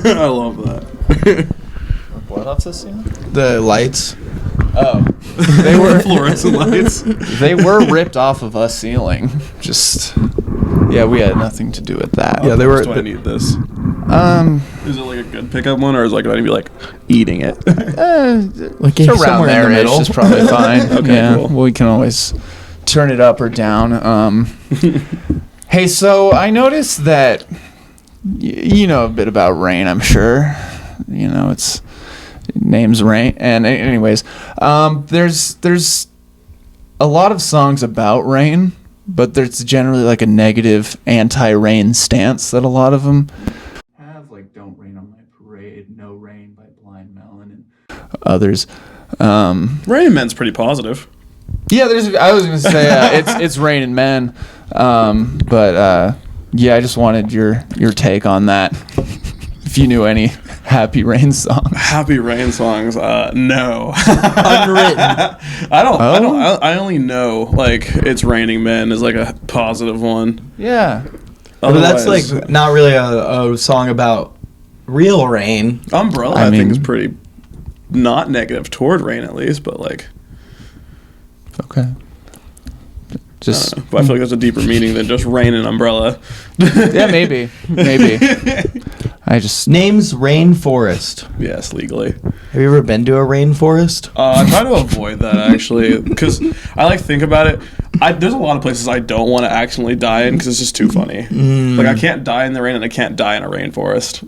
I love that. What off the ceiling? The lights. Oh, they were Fluorescent lights. They were ripped off of us ceiling. Just yeah, we had nothing to do with that. Yeah, they were. Do I need this? Is it like a good pickup one, or is it like I need to be like eating it? Like it's around somewhere in the there-ish middle. is probably fine. Okay, yeah, cool. we can always turn it up or down. Hey, so I noticed that you know a bit about Rain, I'm sure. You know, it's name's Rain, and anyways, there's a lot of songs about rain, but there's generally like a negative anti-rain stance that a lot of them have, like "Don't Rain on My Parade," "No Rain" by Blind Melon, and others. Rain Man's pretty positive. Yeah, I was gonna say it's Rain and Men, but yeah, I just wanted your take on that. If you knew any Happy Rain songs. Happy Rain songs? No. Unwritten. I only know like "It's Raining Men" is like a positive one. Yeah. But that's Otherwise, like not really a song about real rain. Umbrella. I think is pretty not negative toward rain, at least, but like. Okay. Just. But I feel like there's a deeper meaning than just rain and umbrella. Yeah, maybe. I just Name's Rainforest. Yes, legally. Have you ever been to a rainforest? I try to avoid that actually, because I like think about it. There's a lot of places I don't want to accidentally die in because it's just too funny. Like I can't die in the rain and I can't die in a rainforest.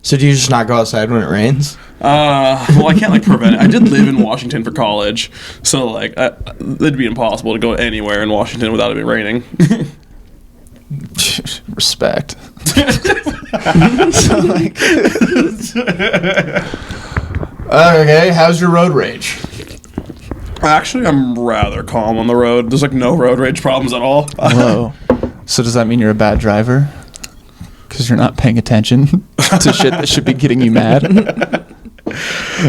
So do you just not go outside when it rains? Well, I can't like prevent it. I did live in Washington for college, so like it'd be impossible to go anywhere in Washington without it raining. respect. Okay, how's your road rage? Actually, I'm rather calm on the road. There's like no road rage problems at all. Whoa. So does that mean you're a bad driver? Because you're not paying attention to shit that should be getting you mad?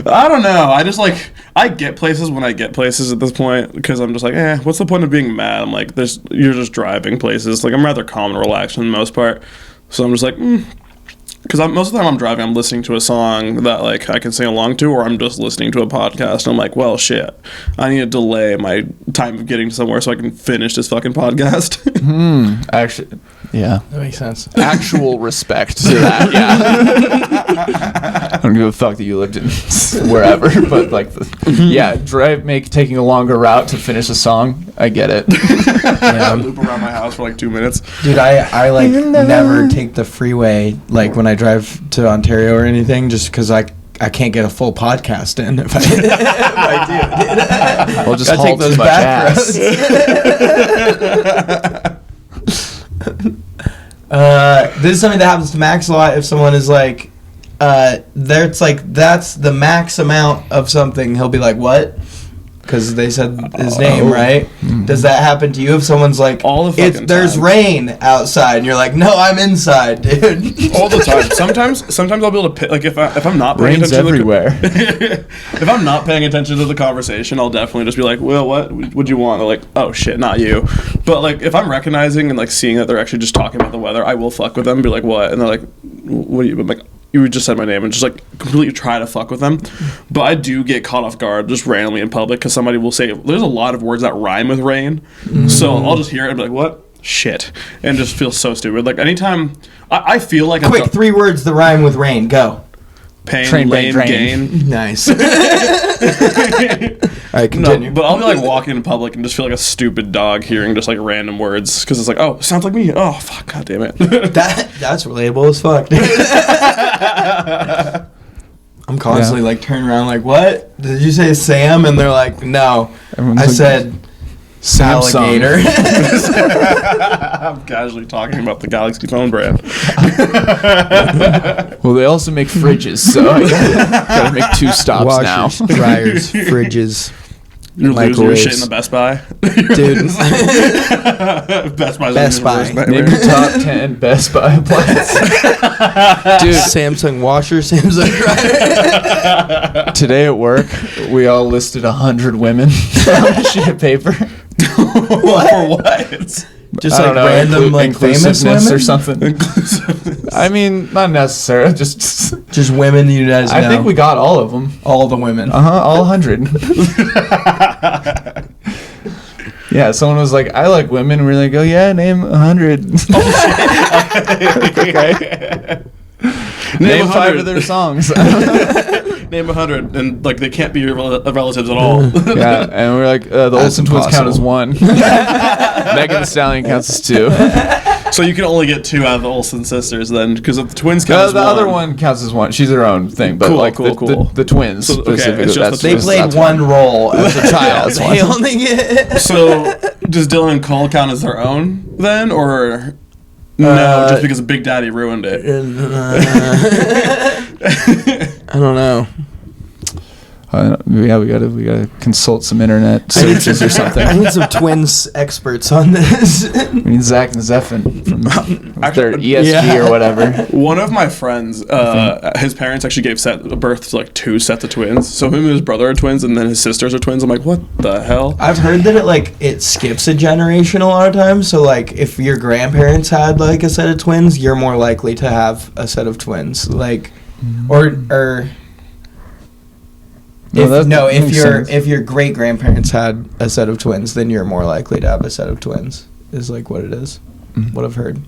I don't know. I just like I get places when I get places at this point because I'm just like, what's the point of being mad? I'm like, you're just driving places. Like I'm rather calm and relaxed for the most part. So I'm just like, because most of the time I'm driving, I'm listening to a song that like I can sing along to, or I'm just listening to a podcast. And I'm like, well, shit, I need to delay my time of getting somewhere so I can finish this fucking podcast. Actually, yeah. That makes sense. Actual respect to that, yeah. I don't give a fuck that you lived in wherever, but like, taking a longer route to finish a song, I get it. I loop around my house for like 2 minutes. Dude, I like never take the freeway like when I drive to Ontario or anything, just because I can't get a full podcast in if I do. Well, just gotta haul take those too much back ass. This is something that happens to Max a lot. If someone is like, it's like that's the max amount of something, he'll be like, what? Because they said his name, right? Mm-hmm. Does that happen to you if someone's like, all the fucking there's time. rain outside, and you're like, no, I'm inside, dude. All the time. Sometimes I'll be able to pick, like if I'm not paying Rain's attention everywhere. If I'm not paying attention to the conversation, I'll definitely just be like, well, what would you want? They're like, oh shit, not you. But like if I'm recognizing and like seeing that they're actually just talking about the weather, I will fuck with them and be like, what? And they're like, what are you? I'm like, you just said my name, and just like completely try to fuck with them. But I do get caught off guard just randomly in public because somebody will say, there's a lot of words that rhyme with rain. So I'll just hear it and be like, what? Shit. And just feel so stupid. Like anytime I feel like Quick, 3 words that rhyme with rain. Go. Pain, Train, lame, drain. gain. Nice. All right, continue. No, but I'll be like walking in public and just feel like a stupid dog hearing just like random words because it's like, oh, sounds like me. Oh, fuck, god damn it. That's relatable as fuck. I'm constantly like turning around like, what? Did you say Sam? And they're like, no. Everyone's I like, said Samsung. alligator. I'm casually talking about the Galaxy phone brand. Well, they also make fridges, so I gotta make 2 stops now. Washers, dryers, fridges, You're losing your microwaves. shit in the Best Buy. Dude. Best Buy's Best Buy. Name your top 10 Best Buy appliances. Dude, Samsung washer, Samsung dryer. Today at work, we all listed 100 women on a sheet of paper. For what? Just I don't like know, random like famous inclusiveness women or something. I mean, not necessarily. Just women you guys know. I think we got all of them. all the women. All 100. Yeah, someone was like, "I like women." We're like, "Oh yeah, name 100." Okay. Name 5 of their songs. Name 100, and like they can't be your relatives at all. Yeah, and we're like, the That's Olsen twins count impossible. as 1. Megan Thee Stallion counts as 2. So you can only get 2 out of the Olsen sisters then, because if the twins count as The 1. other one counts as 1. She's her own thing, but Cool, like cool. the twins So, okay, specifically. it's just That's the They twins. played that's one role as a child. that's They one. only get. So does Dylan and Cole count as their own then, or no? Just because Big Daddy ruined it. I don't know. Yeah, we gotta consult some internet searches or something. I need some twins experts on this. We need Zach and Zephin from their Actually, ESG or whatever. One of my friends, his parents actually gave birth to like 2 sets of twins. So him and his brother are twins, and then his sisters are twins. I'm like, what the hell? I've heard that it skips a generation a lot of times. So like if your grandparents had like a set of twins, you're more likely to have a set of twins. Like, or. If your great grandparents had a set of twins, then you're more likely to have a set of twins. Is like what it is. What I've heard.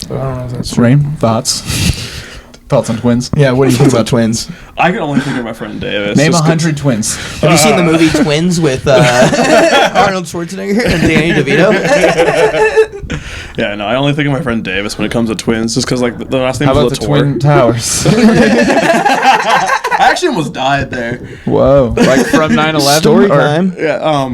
But I don't know if that's true. Rain, thoughts on twins? Yeah, what do you think about twins? I can only think of my friend Davis. Name just 100 twins. Have you seen the movie Twins with Arnold Schwarzenegger and Danny DeVito? Yeah, no, I only think of my friend Davis when it comes to twins, just because like the last name How about is the Latour. Twin Towers? I actually almost died there. Whoa. Like from 9/11? Story or- time. Yeah.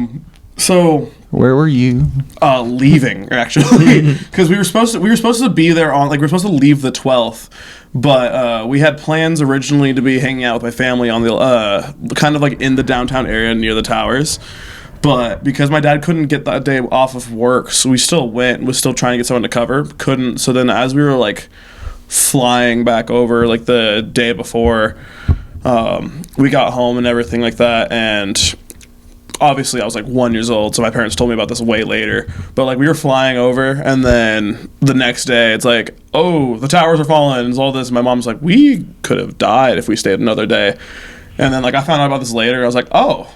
So. Where were you? Leaving actually, because we were supposed to be there on we were supposed to leave the 12th, but we had plans originally to be hanging out with my family on the kind of like in the downtown area near the towers, but because my dad couldn't get that day off of work, so we still went. Was still trying to get someone to cover, couldn't. So then as we were like flying back over like the day before, we got home and everything like that, and obviously I was like 1 year old, so my parents told me about this way later. But like we were flying over, and then the next day it's like, oh, the towers are falling, and all this. And my mom's like, we could have died if we stayed another day. And then like I found out about this later. I was like, oh,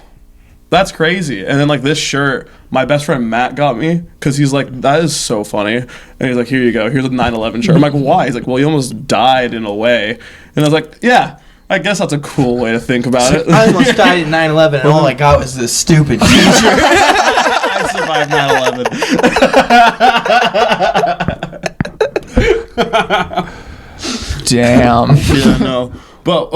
that's crazy. And then like this shirt, my best friend Matt got me, because he's like, that is so funny. And he's like, here you go, here's a 9/11 shirt. I'm like, why? He's like, well, you almost died in a way. And I was like, yeah, I guess that's a cool way to think about it. I almost died at 9/11, and all I got was this stupid t-shirt. I survived 9/11. Damn. Yeah, no. But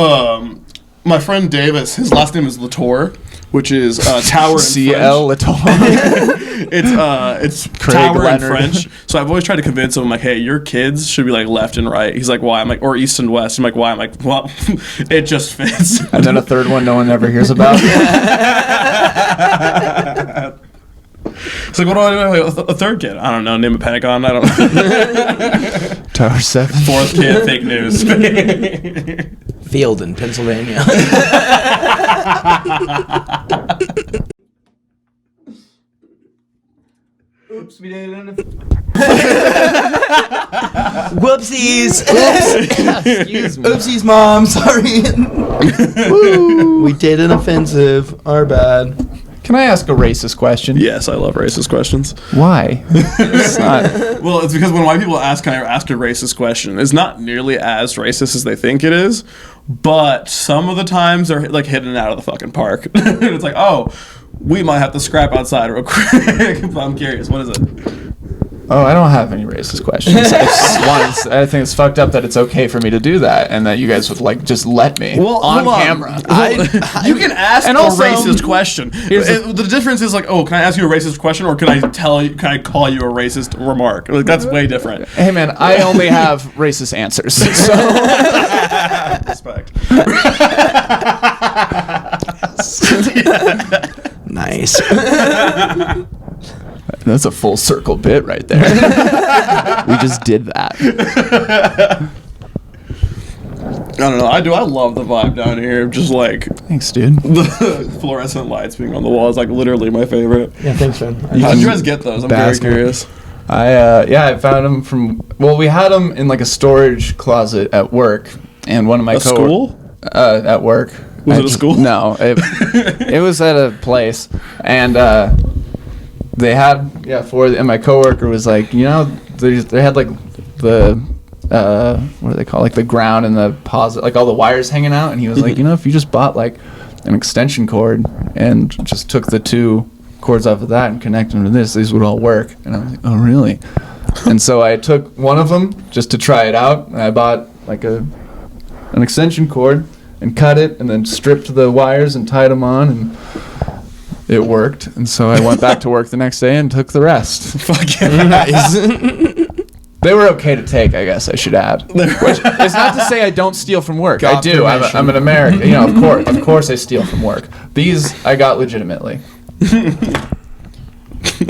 my friend Davis, his last name is Latour, which is tower in C.L. French. Latour. It's Craig tower Leonard. in French. So I've always tried to convince him, like, hey, your kids should be like left and right. He's like, why? I'm like, or east and west. I'm like, why? I'm like, well, it just fits. And then a third one no one ever hears about. It's like, what do I do? A third kid? I don't know. Name a Pentagon. I don't know. Tower 7. 4th kid, fake news. Field in Pennsylvania. Oops, we did it. Whoopsies. Excuse me. Oopsies, Mom. Sorry. We did an offensive. Our bad. Can I ask a racist question? Yes, I love racist questions. Why? It's not. Well, it's because when white people ask, can I ask a racist question? It's not nearly as racist as they think it is, but some of the times they're like hitting it out of the fucking park. It's like, oh, we might have to scrap outside real quick. But I'm curious, what is it? Oh, I don't have any racist questions. I think it's fucked up that it's okay for me to do that, and that you guys would like just let me on camera. You can ask And a also, racist question. The difference is like, oh, can I ask you a racist question, or can I call you a racist remark? Like that's way different. Hey man, I only have racist answers. So Respect. Nice. that's a full circle bit right there. We just did that. don't know. I love the vibe down here. Just like Thanks, dude. the fluorescent lights being on the wall is like literally my favorite. Yeah, thanks, man. How did you guys get those? I'm very curious. I found them from. Well, we had them in like a storage closet at work, and one of my school? At work. Was it a school? No, it was at a place, and they had and my coworker was like, you know, they had like the what do they call it? Like the ground and the posit, like all the wires hanging out, and he was like, you know, if you just bought like an extension cord and just took the 2 cords off of that and connect them to these would all work. And I was like, oh really? And so I took one of them just to try it out, and I bought like an extension cord and cut it and then stripped the wires and tied them on, and it worked. And so I went back to work the next day and took the rest. Fuck yeah. Nice. They were okay to take, I guess I should add. Which is not to say I don't steal from work. I do. I'm an American. You know, of course I steal from work. These I got legitimately.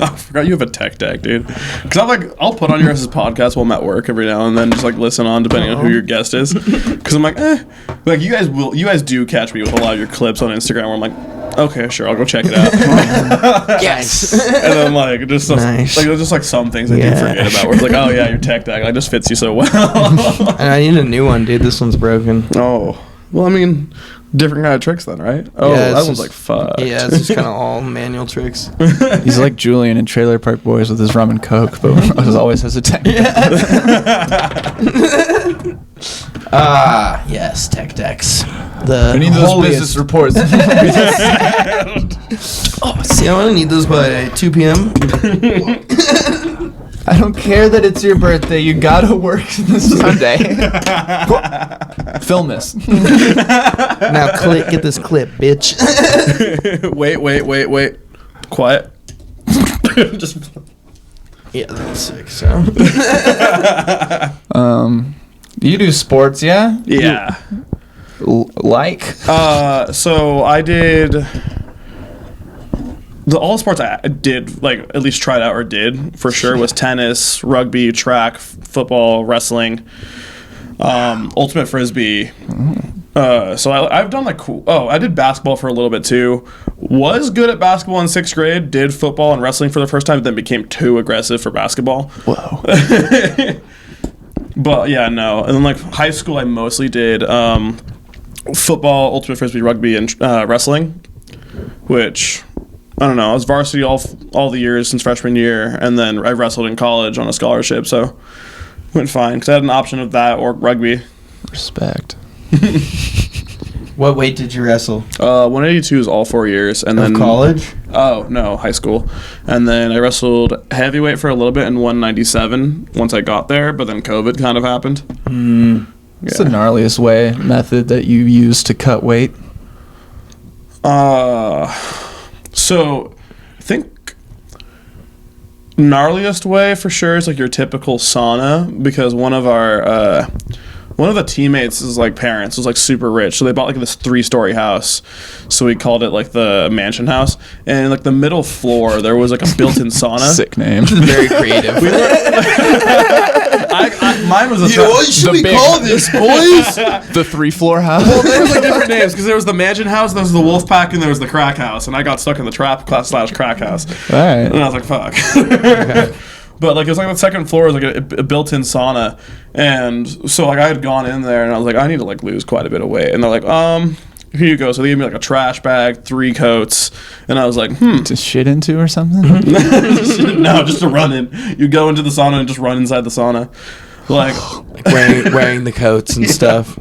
I forgot you have a tech deck, dude. Because I'll put on your guys' podcast while I'm at work every now and then, just like listen on depending on who your guest is. Because I'm like, like you guys do catch me with a lot of your clips on Instagram where I'm like, okay, sure, I'll go check it out. Yes. And then like just some, Nice. like there's just like some things I do forget about where it's like, oh yeah, your tech deck like just fits you so well. And I need a new one, dude. This one's broken. Oh, well, I mean, different kind of tricks then, right? Oh, Yeah, that it's one's just- like fuck. Yeah, it's just kind of all manual tricks. He's like Julian in Trailer Park Boys with his rum and coke, but always has a tech. Yes, tech decks. The We need those holiest- business reports. Oh, see, I'm gonna need those by 2 p.m. I don't care that it's your birthday. You gotta work this Sunday. Film this. Now get this clip, bitch. Wait. Quiet. Just Yeah, that's sick. So You do sports, yeah? yeah. Like? So I did all the sports I did, like at least tried out or did for sure, was tennis, rugby, track, football, wrestling, ultimate frisbee. So I've done like I did basketball for a little bit too. Was good at basketball in 6th grade. Did football and wrestling for the first time. Then became too aggressive for basketball. Whoa. But yeah, no. And then like high school, I mostly did football, ultimate frisbee, rugby, and wrestling. Which I don't know. I was varsity all the years since freshman year, and then I wrestled in college on a scholarship, so went fine because I had an option of that or rugby. Respect. what weight did you wrestle? 182 is all 4 years, and then College? Oh no, high school, and then I wrestled heavyweight for a little bit in 197 once I got there, but then COVID kind of happened. What's the gnarliest method that you use to cut weight? So I think gnarliest way for sure is like your typical sauna, because one of the teammates' like parents was like super rich, so they bought like this 3-story house, so we called it like the mansion house, and like the middle floor there was like a built-in sauna. Sick name. Very creative. Mine was What should we call this, boys? The 3-floor house. Well, there was like different names because there was the mansion house, there was the wolf pack, and there was the crack house, and I got stuck in the trap / crack house. All right. And I was like, fuck. Okay. But like it was like the second floor was like a built-in sauna, and so like I had gone in there and I was like, I need to like lose quite a bit of weight, and they're like, here you go. So they gave me like a trash bag, 3 coats, and I was like, To shit into or something? no, just to run in. You go into the sauna and just run inside the sauna. Like wearing the coats and stuff.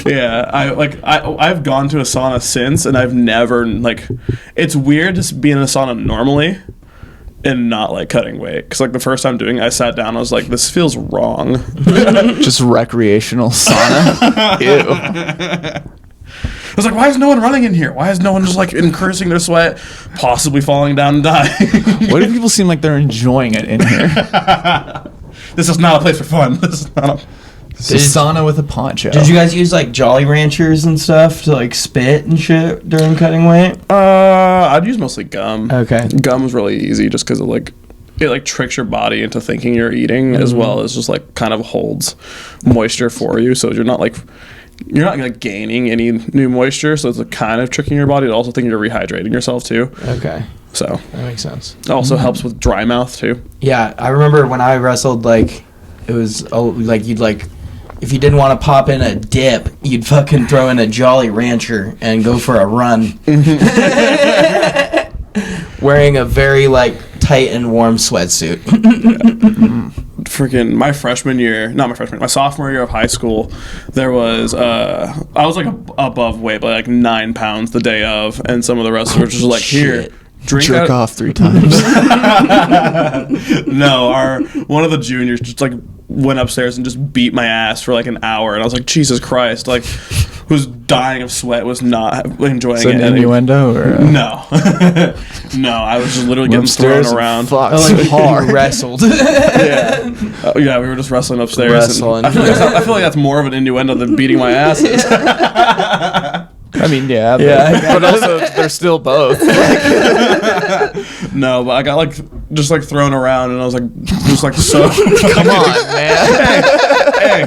yeah, I've gone to a sauna since, and I've never like. It's weird just being in a sauna normally, and not like cutting weight. Because like the first time doing it, I sat down, I was like, this feels wrong. Just recreational sauna. Ew. I was like, why is no one running in here? Why is no one just like increasing their sweat, possibly falling down and dying? Why do people seem like they're enjoying it in here? This is not a place for fun. This is not a... It's a sauna with a poncho. Did you guys use like Jolly Ranchers and stuff to like spit and shit during cutting weight? I'd use mostly gum. Okay. Gum's really easy just because it like tricks your body into thinking you're eating, as well as just like kind of holds moisture for you, so you're not like you're not like gaining any new moisture, so it's like, kind of tricking your body. It also think you're rehydrating yourself too. Okay. So that makes sense. It also helps with dry mouth too. Yeah, I remember when I wrestled, like, it was like you'd like, if you didn't want to pop in a dip, you'd fucking throw in a Jolly Rancher and go for a run. Wearing a very like tight and warm sweatsuit. Freaking my sophomore year of high school, there was I was like above weight by like 9 pounds the day of, and some of the wrestlers were just like, here, jerk off 3 times. No, one of the juniors just like went upstairs and just beat my ass for like an hour, and I was like, Jesus Christ, like, was dying of sweat, was not enjoying it. An innuendo or no. No, I was just literally getting thrown around. Like hard. Wrestled. Yeah. Yeah, we were just wrestling upstairs. Wrestling. I feel like that's more of an innuendo than beating my asses. I mean, yeah, but also they're still both. No, but I got like just like thrown around, and I was like, just like so. Come on, man. Hey,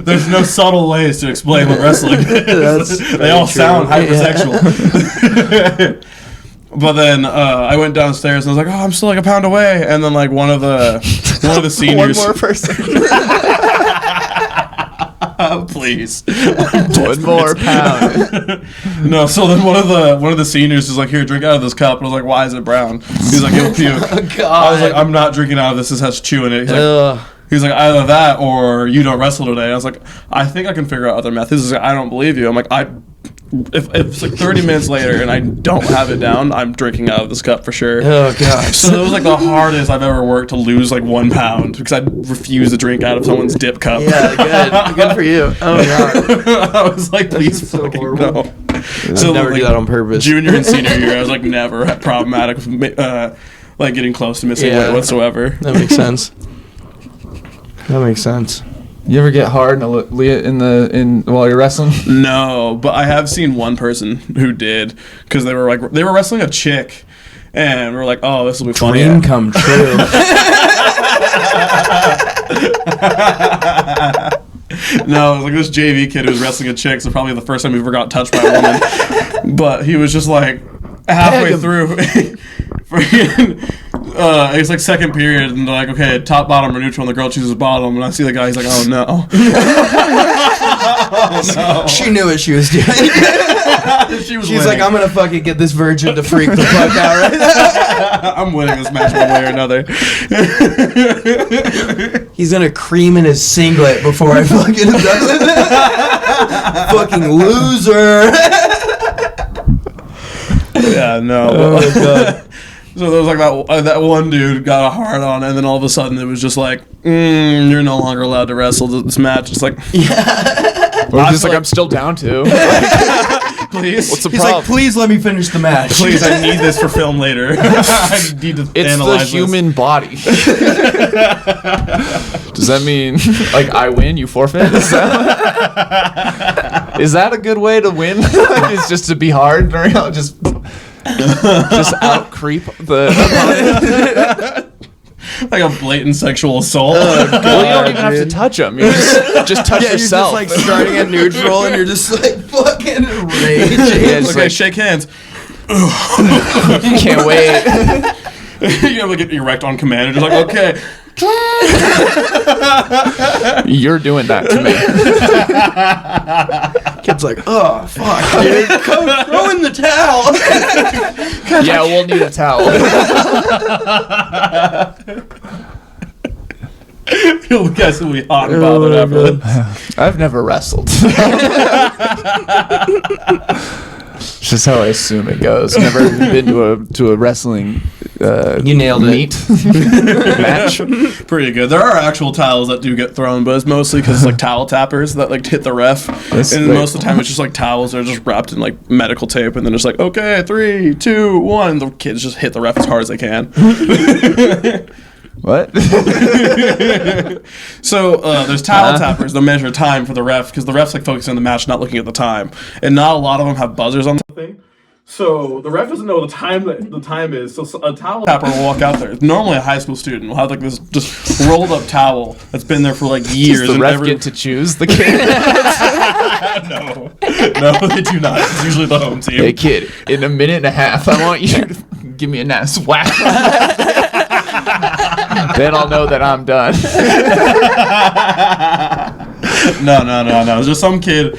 there's no subtle ways to explain what wrestling is. They all sound hypersexual. But then I went downstairs and I was like, oh, I'm still like a pound away, and then like one of the seniors. One more person. Please. One more pound. No, so then one of the seniors is like, here, drink out of this cup. And I was like, why is it brown? He's like, you'll puke. Oh, God. I was like, I'm not drinking out of this. This has chew in it. He's like, either that or you don't wrestle today. I was like, I think I can figure out other methods. He's like, I don't believe you. I'm like, if it's like 30 minutes later and I don't have it down, I'm drinking out of this cup for sure. Oh, gosh. So it was like the hardest I've ever worked to lose like 1 pound because I refused to drink out of someone's dip cup. Yeah, good for you. Oh, God. I was like, please fucking no. So never do that on purpose. Junior and senior year, I was like never problematic with like getting close to missing weight whatsoever. That makes sense. That makes sense. You ever get hard in while you're wrestling? No, but I have seen one person who did, because they were wrestling a chick, and we were like, oh, this will be funny. Dream come true. No, it was like this JV kid who was wrestling a chick, so probably the first time he ever got touched by a woman. But he was just like halfway through. It's like second period, and they're like, okay, top, bottom, or neutral, and the girl chooses bottom, and I see the guy, he's like, oh no. Oh no. She knew what she was doing. She's like, I'm gonna fucking get this virgin to freak the fuck out right now. I'm winning this match one way or another. He's gonna cream in his singlet before I fucking am done with it. Fucking loser. Yeah, no. Oh my God. So there was like that one dude got a hard on, and then all of a sudden it was just like, you're no longer allowed to wrestle this match. It's like, yeah. Or just like, I'm still down to. Please. What's the He's problem? like, please let me finish the match. Please, I need this for film later. I need to analyze It's the human body. Does that mean like I win, you forfeit? Is that a good way to win? Is just to be hard or just out creep the opponent? Like a blatant sexual assault. Well, you don't even have to touch them. You just touch yourself. You're just like starting at neutral and you're just like fucking raging. Yeah, okay, like, shake hands. Can't wait. You know, like get erect on command. And you're like, okay. You're doing that to me. Kid's like, oh fuck, dude, come throw in the towel. Yeah, we'll need a towel. You guys will be hot and bothered after this. I've never wrestled. It's just how I assume it goes. Never been to a wrestling. You nailed it. Match. Pretty good. There are actual towels that do get thrown, but it's mostly because it's like towel tappers that like hit the ref. And most of the time it's just like towels that are just wrapped in like medical tape, and then it's like, okay, 3, 2, 1. The kids just hit the ref as hard as they can. What? So there's towel tappers that measure time for the ref, because the ref's like focusing on the match, not looking at the time, and not a lot of them have buzzers on the thing. So the ref doesn't know what the time is. So a towel tapper will walk out there. Normally a high school student will have like this just rolled up towel that's been there for like years. Does the ref get to choose the kid? No, they do not. It's usually the home team. Hey kid, in a minute and a half, I want you to give me a nice whack. Then I'll know that I'm done. No. It's just some kid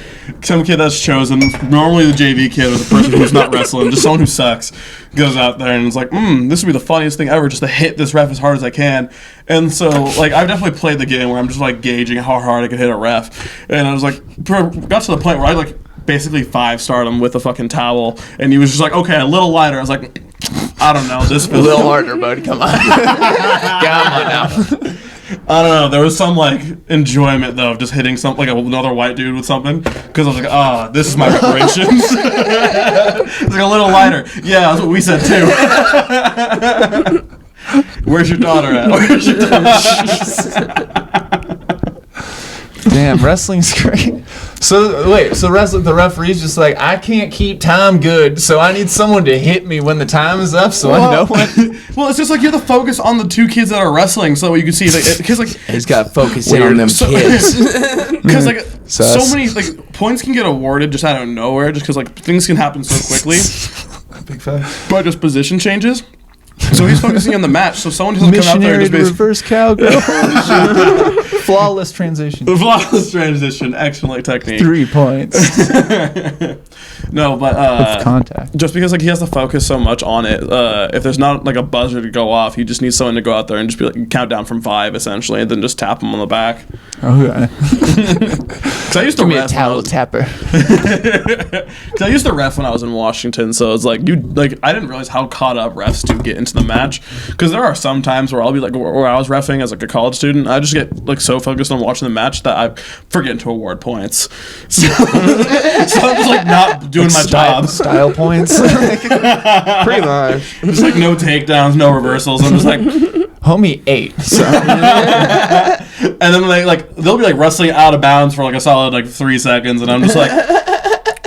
that's chosen. Normally the JV kid or the person who's not wrestling, just someone who sucks, goes out there and is like, this would be the funniest thing ever, just to hit this ref as hard as I can. And so, like, I've definitely played the game where I'm just like gauging how hard I could hit a ref. And I was like, got to the point where I like basically 5-starred him with a fucking towel, and he was just like, okay, a little lighter. I was like, I don't know, this feels a little harder, bud. Come on. Come on now. I don't know. There was some like enjoyment though of just hitting some like another white dude with something, because I was like, this is my reparations. It's like a little lighter. Yeah, that's what we said too. Where's your daughter at? Where's your daughter? Damn, wrestling's great. So wait, the referee's just like, I can't keep time good, so I need someone to hit me when the time is up, so I know when. Well, it's just like you have to focus on the two kids that are wrestling, so you can see because like he's got to focus in on them kids. Because like so many like points can get awarded just out of nowhere, just because like things can happen so quickly. Big fact. But just position changes. So he's focusing on the match. So someone doesn't come out there and just reverse cowgirl. Flawless transition. Flawless transition. Excellent technique. 3 points. No, but with contact. Just because like he has to focus so much on it. If there's not like a buzzer to go off, he just needs someone to go out there and just be like count down from 5 essentially, and then just tap him on the back. Okay. Because I used to give me a towel tapper. Because I used to ref when I was in Washington, so it's like I didn't realize how caught up refs do get into the match. Because there are some times where I'll be like, where I was reffing as like a college student, I just get like so focused on watching the match that I forget to award points. So I'm just like not doing my job. Style points. Pretty much. Just like no takedowns, no reversals. I'm just like, homie 8. So. And then they'll be like wrestling out of bounds for like a solid like 3 seconds, and I'm just like,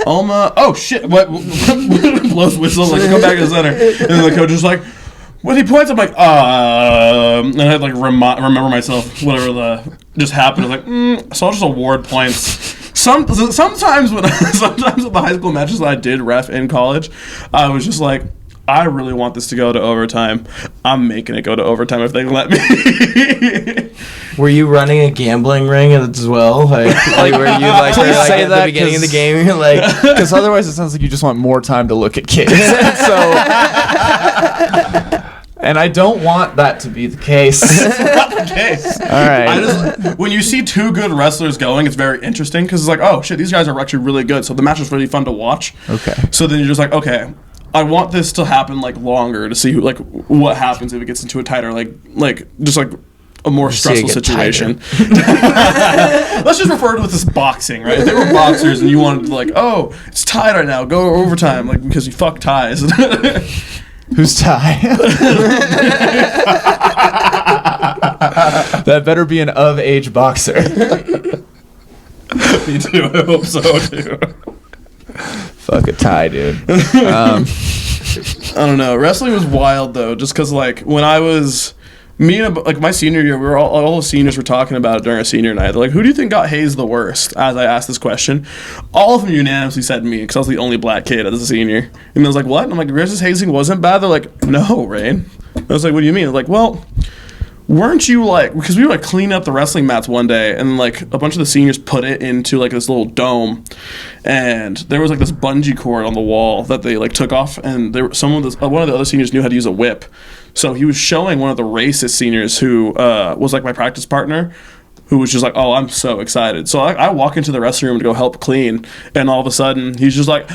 oh shit, what? Blows whistle, like come back to the center, and then the coach is like, when he points, I'm like, and I had to like remember myself whatever just happened. I was like, so I'll just award points. Sometimes with the high school matches that I did ref in college, I was just like, I really want this to go to overtime. I'm making it go to overtime if they let me. Were you running a gambling ring as well? Like were you like, say at that the beginning of the game? You're like, because otherwise it sounds like you just want more time to look at kids. And I don't want that to be the case. It's not the case. All right. When you see 2 good wrestlers going, it's very interesting because it's like, oh shit, these guys are actually really good. So the match is really fun to watch. Okay. So then you're just like, okay, I want this to happen like longer to see like what happens if it gets into a tighter like just like a more stressful situation. Let's just refer to it as boxing, right? If they were boxers and you wanted to like, oh, it's tied right now, go overtime, like because you fuck ties. Who's Ty? That better be an of-age boxer. Me too. I hope so too. Fuck a tie, dude. I don't know. Wrestling was wild though, just because like when I was like my senior year, we were all the seniors were talking about it during our senior night. They're like, who do you think got hazed the worst? As I asked this question, all of them unanimously said me because I was the only black kid as a senior. And I was like, what? And I'm like, racist hazing wasn't bad. They're like, no, Rain. I was like, what do you mean? They're like, well, weren't you like, because we were like cleaning up the wrestling mats one day, and like a bunch of the seniors put it into like this little dome, and there was like this bungee cord on the wall that they like took off, and there one of the other seniors knew how to use a whip, so he was showing one of the racist seniors who was like my practice partner, who was just like, oh, I'm so excited. So I walk into the wrestling room to go help clean, and all of a sudden he's just like,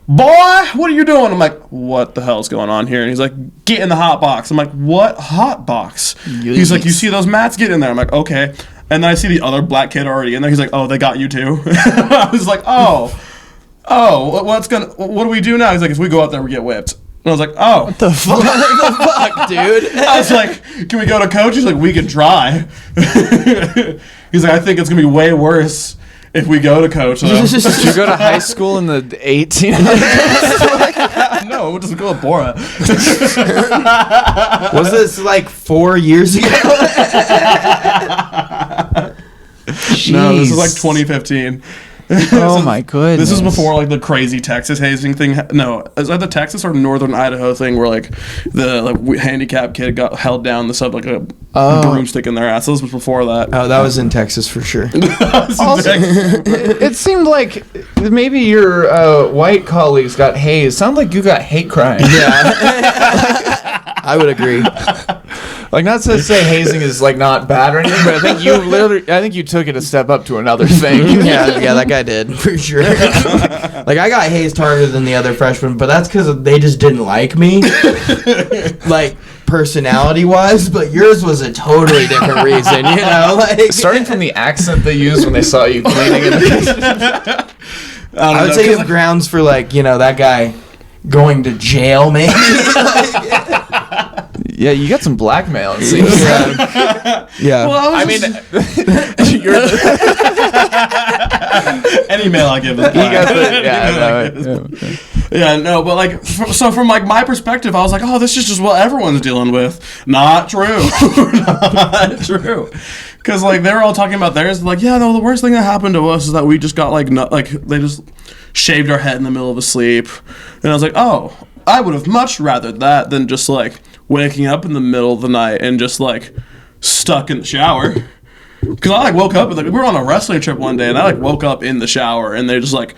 boy, what are you doing? I'm like, what the hell's going on here? And he's like, get in the hot box. I'm like, what hot box? Yes. He's like, you see those mats? Get in there. I'm like, okay. And then I see the other black kid already in there. He's like, oh, they got you too? I was like, what do we do now? He's like, if we go out there, we get whipped. And I was like, oh. What the fuck? What the fuck, dude? I was like, can we go to coach? He's like, we could try. He's like, I think it's going to be way worse if we go to coach them, Did you go to high school in the 1800s? no, we'll just go with Bora. Was this like 4 years ago? No, this is like 2015. Oh my goodness. This is before like the crazy Texas hazing thing. No, is that the Texas or Northern Idaho thing where like the handicapped kid got held down the sub like a broomstick in their ass? This was before that. Oh, that was in Texas for sure. Also, it seemed like maybe your white colleagues got hazed. Sounded like you got hate crime. Yeah. I would agree. Like, not to say hazing is like not bad or anything, but I think you took it a step up to another thing. yeah, that guy did for sure. Like, I got hazed harder than the other freshmen, but that's because they just didn't like me, like personality wise. But yours was a totally different reason, you know. Like, starting from the accent they used when they saw you cleaning in the I would say you have grounds for that guy going to jail, maybe. Yeah, you got some blackmail, it seems. Yeah. Well, I mean, you're any mail I give is black. But like, from like my perspective, I was like, oh, this is just what everyone's dealing with. Not true. Not true. Because like they were all talking about theirs, like, yeah, no, the worst thing that happened to us is that we just got they just shaved our head in the middle of a sleep, and I was like, oh, I would have much rather that than just like waking up in the middle of the night and just like stuck in the shower. Because I like woke up and we were on a wrestling trip one day, and I like woke up in the shower and they just like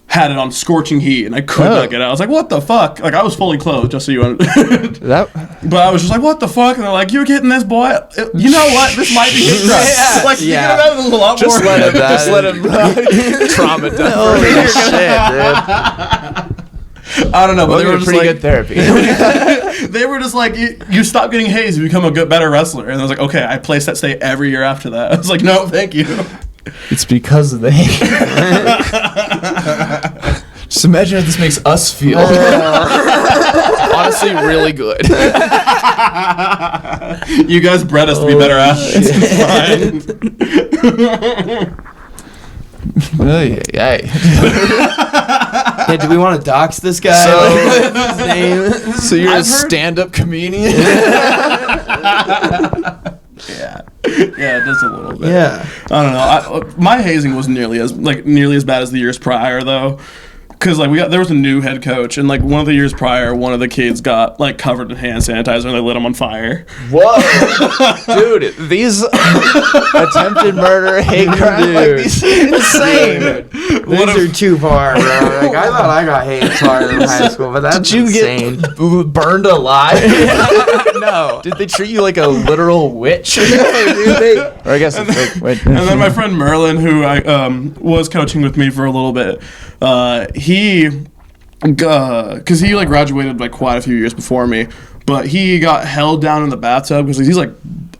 had it on scorching heat, and I could not get out. I was like, what the fuck? Like, I was fully clothed, just so you understand. But I was just like, what the fuck? And they're like, you're getting this, boy. You know what? This might be his crime. Yeah. Like, you can imagine there's a lot more. Just let him traumatize. Holy shit, dude. I don't know, but they were just pretty like, good therapy. they were just like, you stop getting hazed, you become a better wrestler. And I was like, okay, I placed that state every year after that. I was like, no, thank you. It's because of the hate. Just imagine if this makes us feel honestly really good. You guys bred us to be better athletes. It's fine. Yeah, do we want to dox this guy? What's his name? So you're a stand-up comedian? Yeah, just a little bit. Yeah. I don't know. My hazing was nearly as bad as the years prior, though. Because there was a new head coach, and like one of the years prior, one of the kids got like covered in hand sanitizer, and they lit him on fire. Whoa, dude! These attempted murder, hate crime, like, these insane. These are too far, bro. Like, I thought I got hazed hard in high school, but that's insane. Get burned alive? No. Did they treat you like a literal witch? No, dude, or I guess. Wait. And then my friend Merlin, who I was coaching with me for a little bit, because he like graduated like quite a few years before me, but he got held down in the bathtub because he's like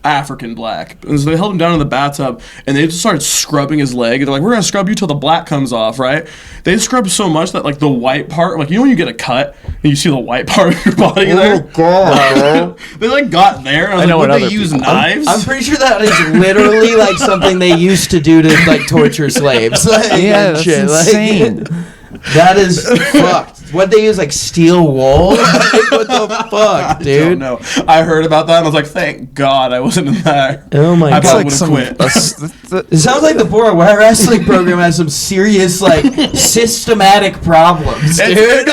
African black, and so they held him down in the bathtub and they just started scrubbing his leg, and they're like, we're gonna scrub you till the black comes off, right? They scrubbed so much that like the white part, like, you know when you get a cut and you see the white part of your body there? Oh god. They like got there, and I was like, would they use knives? I'm pretty sure that is literally like something they used to do to like torture slaves. Like, yeah, that's shit. insane. That is fucked. What they use, like steel wool? Like, what the fuck, dude? I don't know. I heard about that and I was like, thank God I wasn't in there. Oh my I god. probably would have quit. It sounds like the Bora Wrestling program has some serious, like, systematic problems, dude.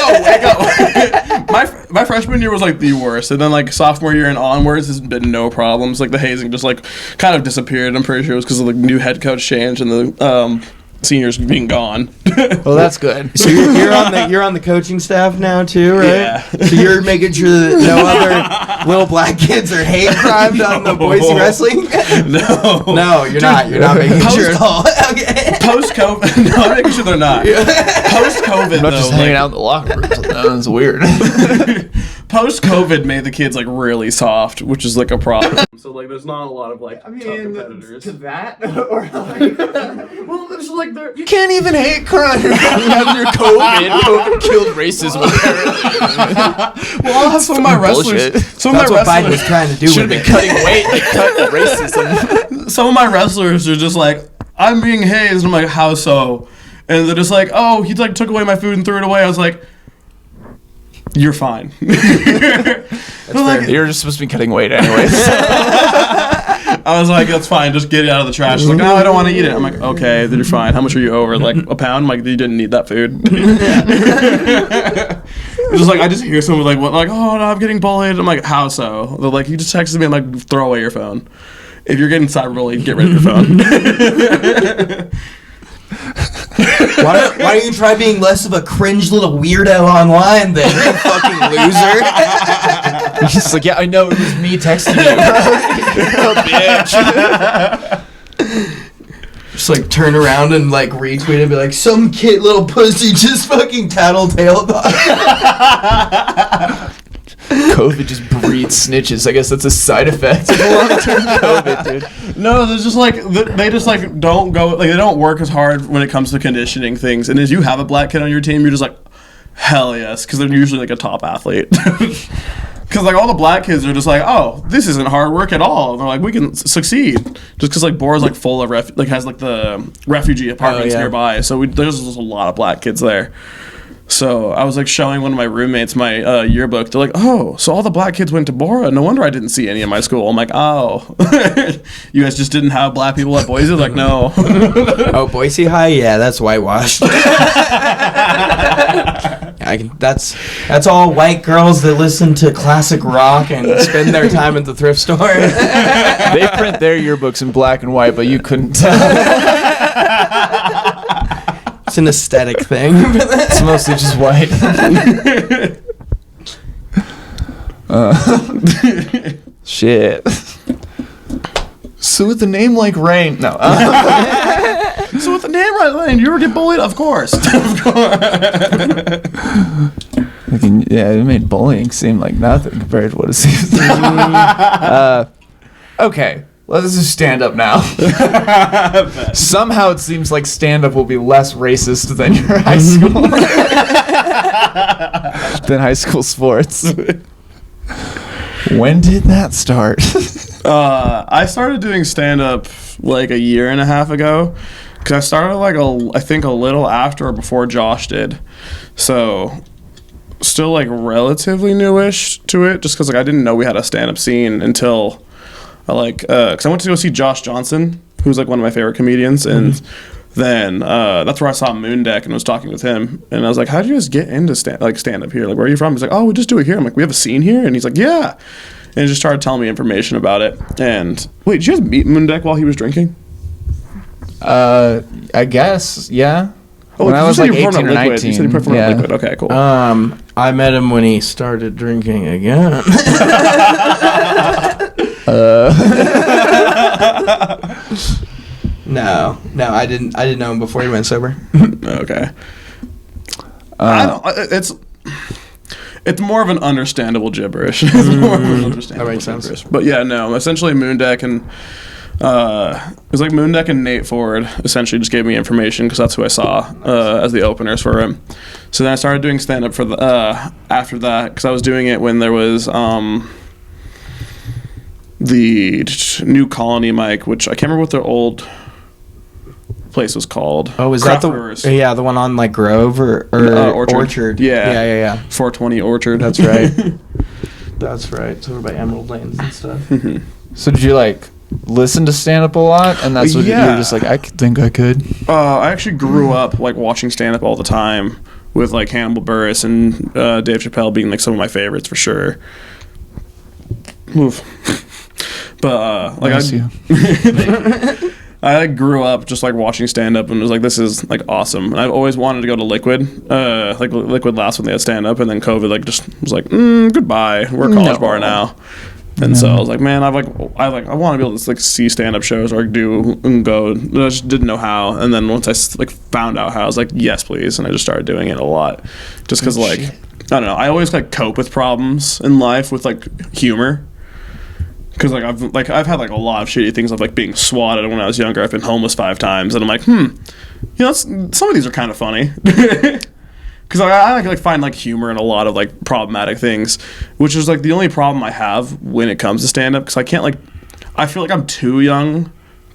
My freshman year was like the worst, and then like sophomore year and onwards has been no problems. Like the hazing just like kind of disappeared. I'm pretty sure it was because of the new head coach change and the seniors being gone. Well, that's good. So you're on the coaching staff now too, right? Yeah. So you're making sure that no other little black kids are hate crimed on the Boise wrestling? No, you're not. You're not making sure at all. Okay. Post-COVID, no, I'm making sure they're not. Post-COVID, I'm not just hanging out in the locker room. That's weird. Post-COVID made the kids like really soft, which is like a problem. So like, there's not a lot of like tough competitors. To that, or like, well, there's like you can't even hate crime. You have your COVID. COVID killed racism. Well, I'll have some of my wrestlers. That's what Biden was trying to do. Should have been cutting weight, like cut racism. Some of my wrestlers are just like, I'm being hazed. I'm like, how so? And they're just like, oh, he like took away my food and threw it away. I was like, you're fine. Like, you're just supposed to be cutting weight anyways. I was like, that's fine. Just get it out of the trash. She's like, no, I don't want to eat it. I'm like, okay, then you're fine. How much are you over? Like a pound? I'm like, you didn't need that food. Just like I just hear someone like, what? Like, oh no, I'm getting bullied. I'm like, how so? They're like, you just texted me. I'm like, throw away your phone. If you're getting cyberbullied, get rid of your phone. Why don't you try being less of a cringe little weirdo online then, you fucking loser? He's just like, yeah, I know, it was me texting you. Bitch. Just like turn around and like retweet and be like, some kid little pussy just fucking tattletaled on. COVID just breeds snitches. I guess that's a side effect of long-term COVID, dude. No, they're just like they just like don't go like they don't work as hard when it comes to conditioning things. And as you have a black kid on your team, you're just like, hell yes, because they're usually like a top athlete. Because like all the black kids are just like, oh, this isn't hard work at all. And they're like, we can succeed. Just because like Bora's like full of has like the refugee apartments nearby, so there's just a lot of black kids there. So I was like showing one of my roommates my yearbook. They're like, oh, so all the black kids went to Bora. No wonder I didn't see any in my school. I'm like, oh, you guys just didn't have black people at Boise? Like, no. Oh, Boise High? Yeah, that's whitewashed. That's all white girls that listen to classic rock and spend their time at the thrift store. They print their yearbooks in black and white, but you couldn't tell. It's an aesthetic thing. It's mostly just white. Shit. So with a name like Rain, no. So with a name like Rain, you ever get bullied? Of course. Yeah, it made bullying seem like nothing compared to what it seems like. Okay. Let's just stand up now. Somehow it seems like stand up will be less racist than your high school. Than high school sports. When did that start? I started doing stand up like a year and a half ago. Because I started like I think a little after or before Josh did. So still like relatively newish to it. Just because like I didn't know we had a stand up scene until because I went to go see Josh Johnson, who's like one of my favorite comedians, and then that's where I saw Moondeck and was talking with him, and I was like, how did you guys get into stand up here? Like, where are you from? He's like, oh, we just do it here. I'm like, we have a scene here? And he's like, yeah. And he just started telling me information about it. And wait, did you guys meet Moondeck while he was drinking? I guess, yeah. Oh, when I was like 18 or Liquid. 19. You said he performed at Liquid. Okay, cool. I met him when he started drinking again. No, I didn't know him before he went sober. Okay. I don't. It's more of an understandable gibberish. It's more of an understandable that makes gibberish. sense. But yeah, no. Essentially, Moondeck and it was like Moondeck and Nate Ford essentially just gave me information because that's who I saw as the openers for him. So then I started doing stand up for the after that because I was doing it when there was the new Colony mic, which I can't remember what their old place was called. Oh, is Craft that Brewers. the one on like Grove or Orchard? Yeah. 420 Orchard. That's right. That's right. It's over by Emerald Lanes and stuff. So did you like listen to stand up a lot, and that's what you were just like, I think I could? I actually grew up like watching stand up all the time with like Hannibal Buress and Dave Chappelle being like some of my favorites for sure. Move. But like I grew up just like watching stand up and was like, this is like awesome. And I've always wanted to go to Liquid, like Liquid last when they had stand up, and then COVID like just was like, goodbye. We're a college bar now. And so I was like, man, I want to be able to like see stand up shows or do and go. I just didn't know how. And then once I like found out how, I was like, yes, please. And I just started doing it a lot, just because like I don't know. I always like cope with problems in life with like humor. Because like I've had like a lot of shitty things of like being swatted when I was younger. I've been homeless 5 times, and I'm like, some of these are kind of funny. Because I like find like humor in a lot of like problematic things, which is like the only problem I have when it comes to stand up. Because I can't I feel like I'm too young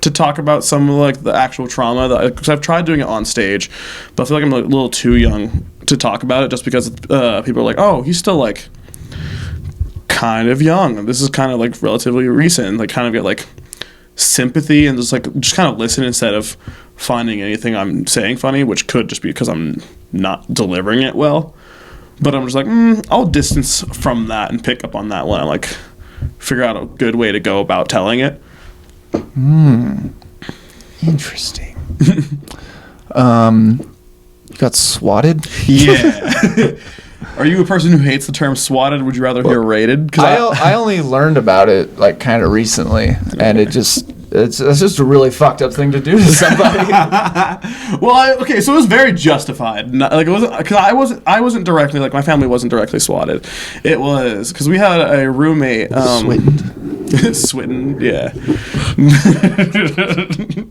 to talk about some of like the actual trauma that, because I've tried doing it on stage, but I feel like I'm like a little too young to talk about it, just because people are like, oh, he's still like kind of young. This is kind of like relatively recent. Like kind of get like sympathy and just kind of listen instead of finding anything I'm saying funny, which could just be because I'm not delivering it well. But I'm just like, I'll distance from that and pick up on that when I like figure out a good way to go about telling it. Interesting. You got swatted? Yeah. Are you a person who hates the term swatted? Would you rather hear rated? I only learned about it like kind of recently, and it's just a really fucked up thing to do to somebody. Well, okay, so it was very justified. Like it wasn't because I wasn't directly, like my family wasn't directly swatted. It was because we had a roommate. Switten, yeah.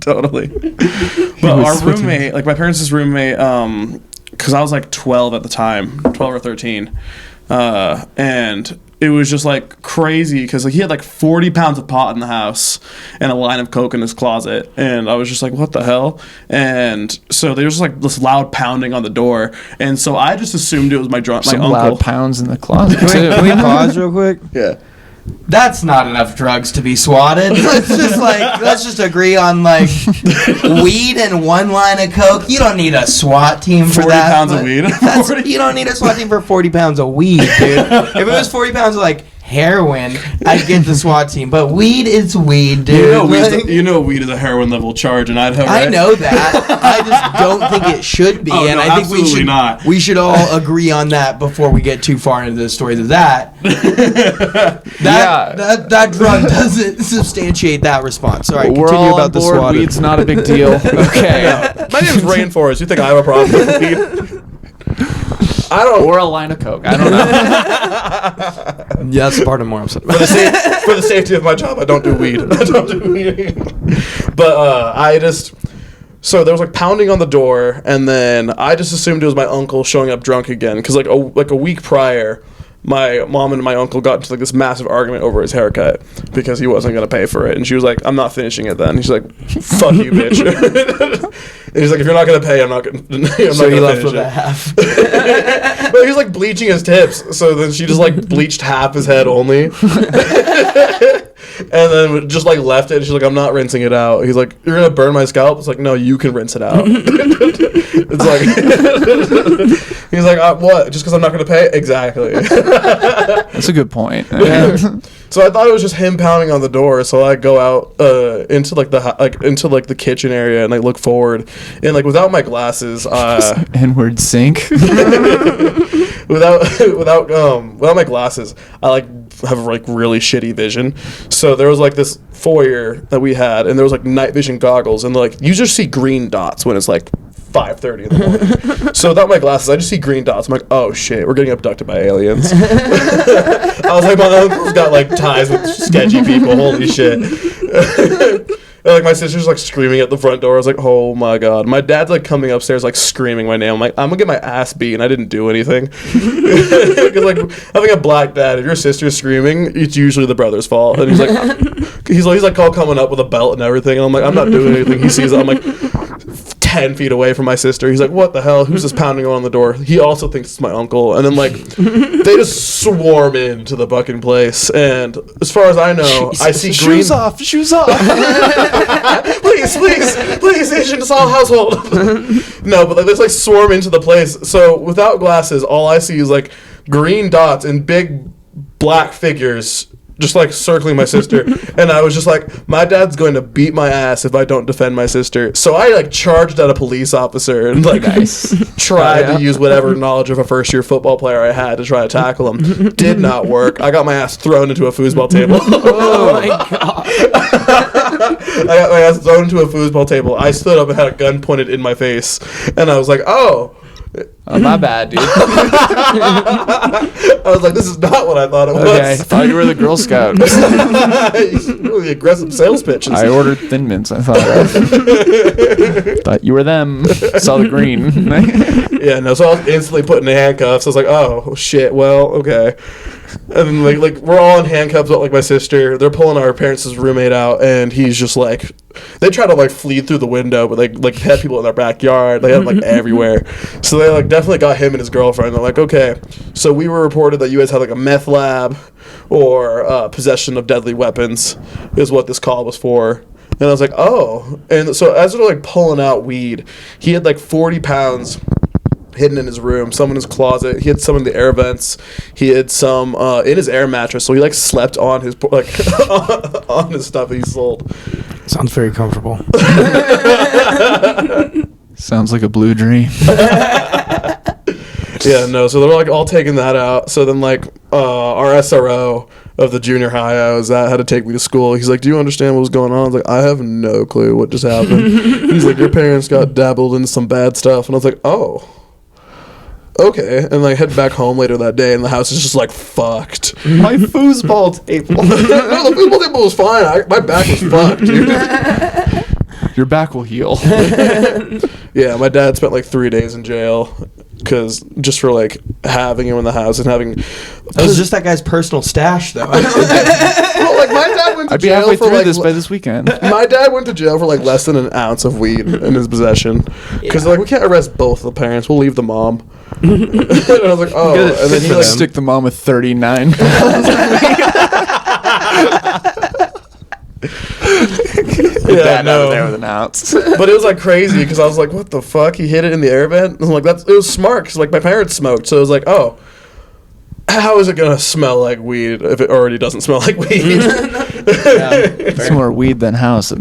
Totally. But our roommate, like my parents' roommate, because I was like 12 at the time, 12 or 13, and it was just like crazy because like he had like 40 pounds of pot in the house and a line of coke in his closet, and I was just like, what the hell? And so there was like this loud pounding on the door, and so I just assumed it was my uncle. Loud pounds in the closet. Can we pause real quick? Yeah. That's not enough drugs to be swatted. Let's just agree on like weed and one line of coke. You don't need a SWAT team for 40 that. pounds of weed. You don't need a SWAT team for 40 pounds of weed, dude. If it was 40 pounds of like heroin, I'd get the SWAT team. But weed is weed, dude. You know weed is a heroin level charge in Idaho, right? I know that. I just don't think it should be. Oh, and no, I think absolutely not. We should all agree on that before we get too far into the stories of that. That drug doesn't substantiate that response. All right, We're continue all about on the board. swatted. Weed's not a big deal. Okay. My name's Rainforest. You think I have a problem with weed? I don't. Or a line of coke. I don't know. Yeah, that's part of more I'm upset about. For the safety of my job, I don't do weed. But so there was like pounding on the door, and then I just assumed it was my uncle showing up drunk again, because like a week prior, my mom and my uncle got into like this massive argument over his haircut because he wasn't gonna pay for it, and she was like, "I'm not finishing it." Then he's like, "Fuck you, bitch." And he's like, "If you're not gonna pay, I'm not gonna." So he left with a half. But he was like bleaching his tips, so then she just like bleached half his head only. And then just like left it. And she's like, "I'm not rinsing it out." He's like, "You're gonna burn my scalp?" It's like, "No, you can rinse it out." It's like, he's like, "What? Just because I'm not gonna pay?" Exactly. That's a good point. Yeah. So I thought it was just him pounding on the door. So I go out into the kitchen area and I look forward, and like without my glasses, N-word sink. without my glasses, I like have like really shitty vision. So there was like this foyer that we had, and there was like night vision goggles, and like you just see green dots when it's like 5:30 in the morning. So without my glasses, I just see green dots. I'm like, oh shit, we're getting abducted by aliens. I was like, my uncle's got like ties with sketchy people. Holy shit. And, like my sister's like screaming at the front door. I was like, oh my god. My dad's like coming upstairs like screaming my name. I'm like, I'm gonna get my ass beat, and I didn't do anything. Because like having a black dad, if your sister's screaming, it's usually the brother's fault. And he's like all coming up with a belt and everything. And I'm like, I'm not doing anything. He sees it. I'm like 10 feet away from my sister. He's like, what the hell? Who's this pounding on the door? He also thinks it's my uncle. And then like they just swarm into the fucking place. And as far as I know, I see green. Shoes off. please, Asian Assault household. No, but like, they like swarm into the place. So without glasses, all I see is like green dots and big black figures just like circling my sister. And I was just like, my dad's going to beat my ass if I don't defend my sister. So I like charged at a police officer and like tried to use whatever knowledge of a first year football player I had to try to tackle him. Did not work. I got my ass thrown into a foosball table. Oh my god. I got my ass thrown into a foosball table. I stood up and had a gun pointed in my face, and I was like, oh. Oh, my bad, dude. I was like, this is not what I thought it was. Okay, I thought you were the Girl Scout. Really aggressive sales pitches. I ordered Thin Mints. I thought you were them. Saw the green. Yeah, no. So I was instantly put in handcuffs. I was like, oh shit. Well, okay. And then, like we're all in handcuffs. But like my sister, they're pulling our parents' roommate out, and he's just like, they try to like flee through the window, but like had people in their backyard. They had like everywhere. So they like definitely got him and his girlfriend. They're like, okay. So we were reported that you guys had like a meth lab or possession of deadly weapons is what this call was for. And I was like, oh. And so as they're like pulling out weed, he had like 40 pounds hidden in his room, some in his closet. He had some in the air vents. He had some in his air mattress. So he like slept on his like on his stuff he sold. Sounds very comfortable. Sounds like a blue dream. Yeah, no. So they're like all taking that out. So then like our SRO of the junior high I was at had to take me to school. He's like, do you understand what was going on? I was like, I have no clue what just happened. He's like, your parents got dabbled into some bad stuff. And I was like, oh. Okay, and like head back home later that day, and the house is just like fucked. My foosball table. No, the football table was fine. My back was fucked, dude. Your back will heal. Yeah, my dad spent like 3 days in jail because just for like having him in the house and having. It was just that guy's personal stash, though. Well, like my dad went to I'd be jail halfway for through like this by this weekend. my dad went to jail for like less than an ounce of weed in his possession because like we can't arrest both the parents. We'll leave the mom. And I was like, oh, Good, and then he like stick the mom with 39 pounds. yeah, Out of there with an ounce. But it was like crazy because I was like, what the fuck? He hid it in the air vent. And I'm like, it was smart because like my parents smoked, so it was like, oh, how is it gonna smell like weed if it already doesn't smell like weed? It's more weed than house.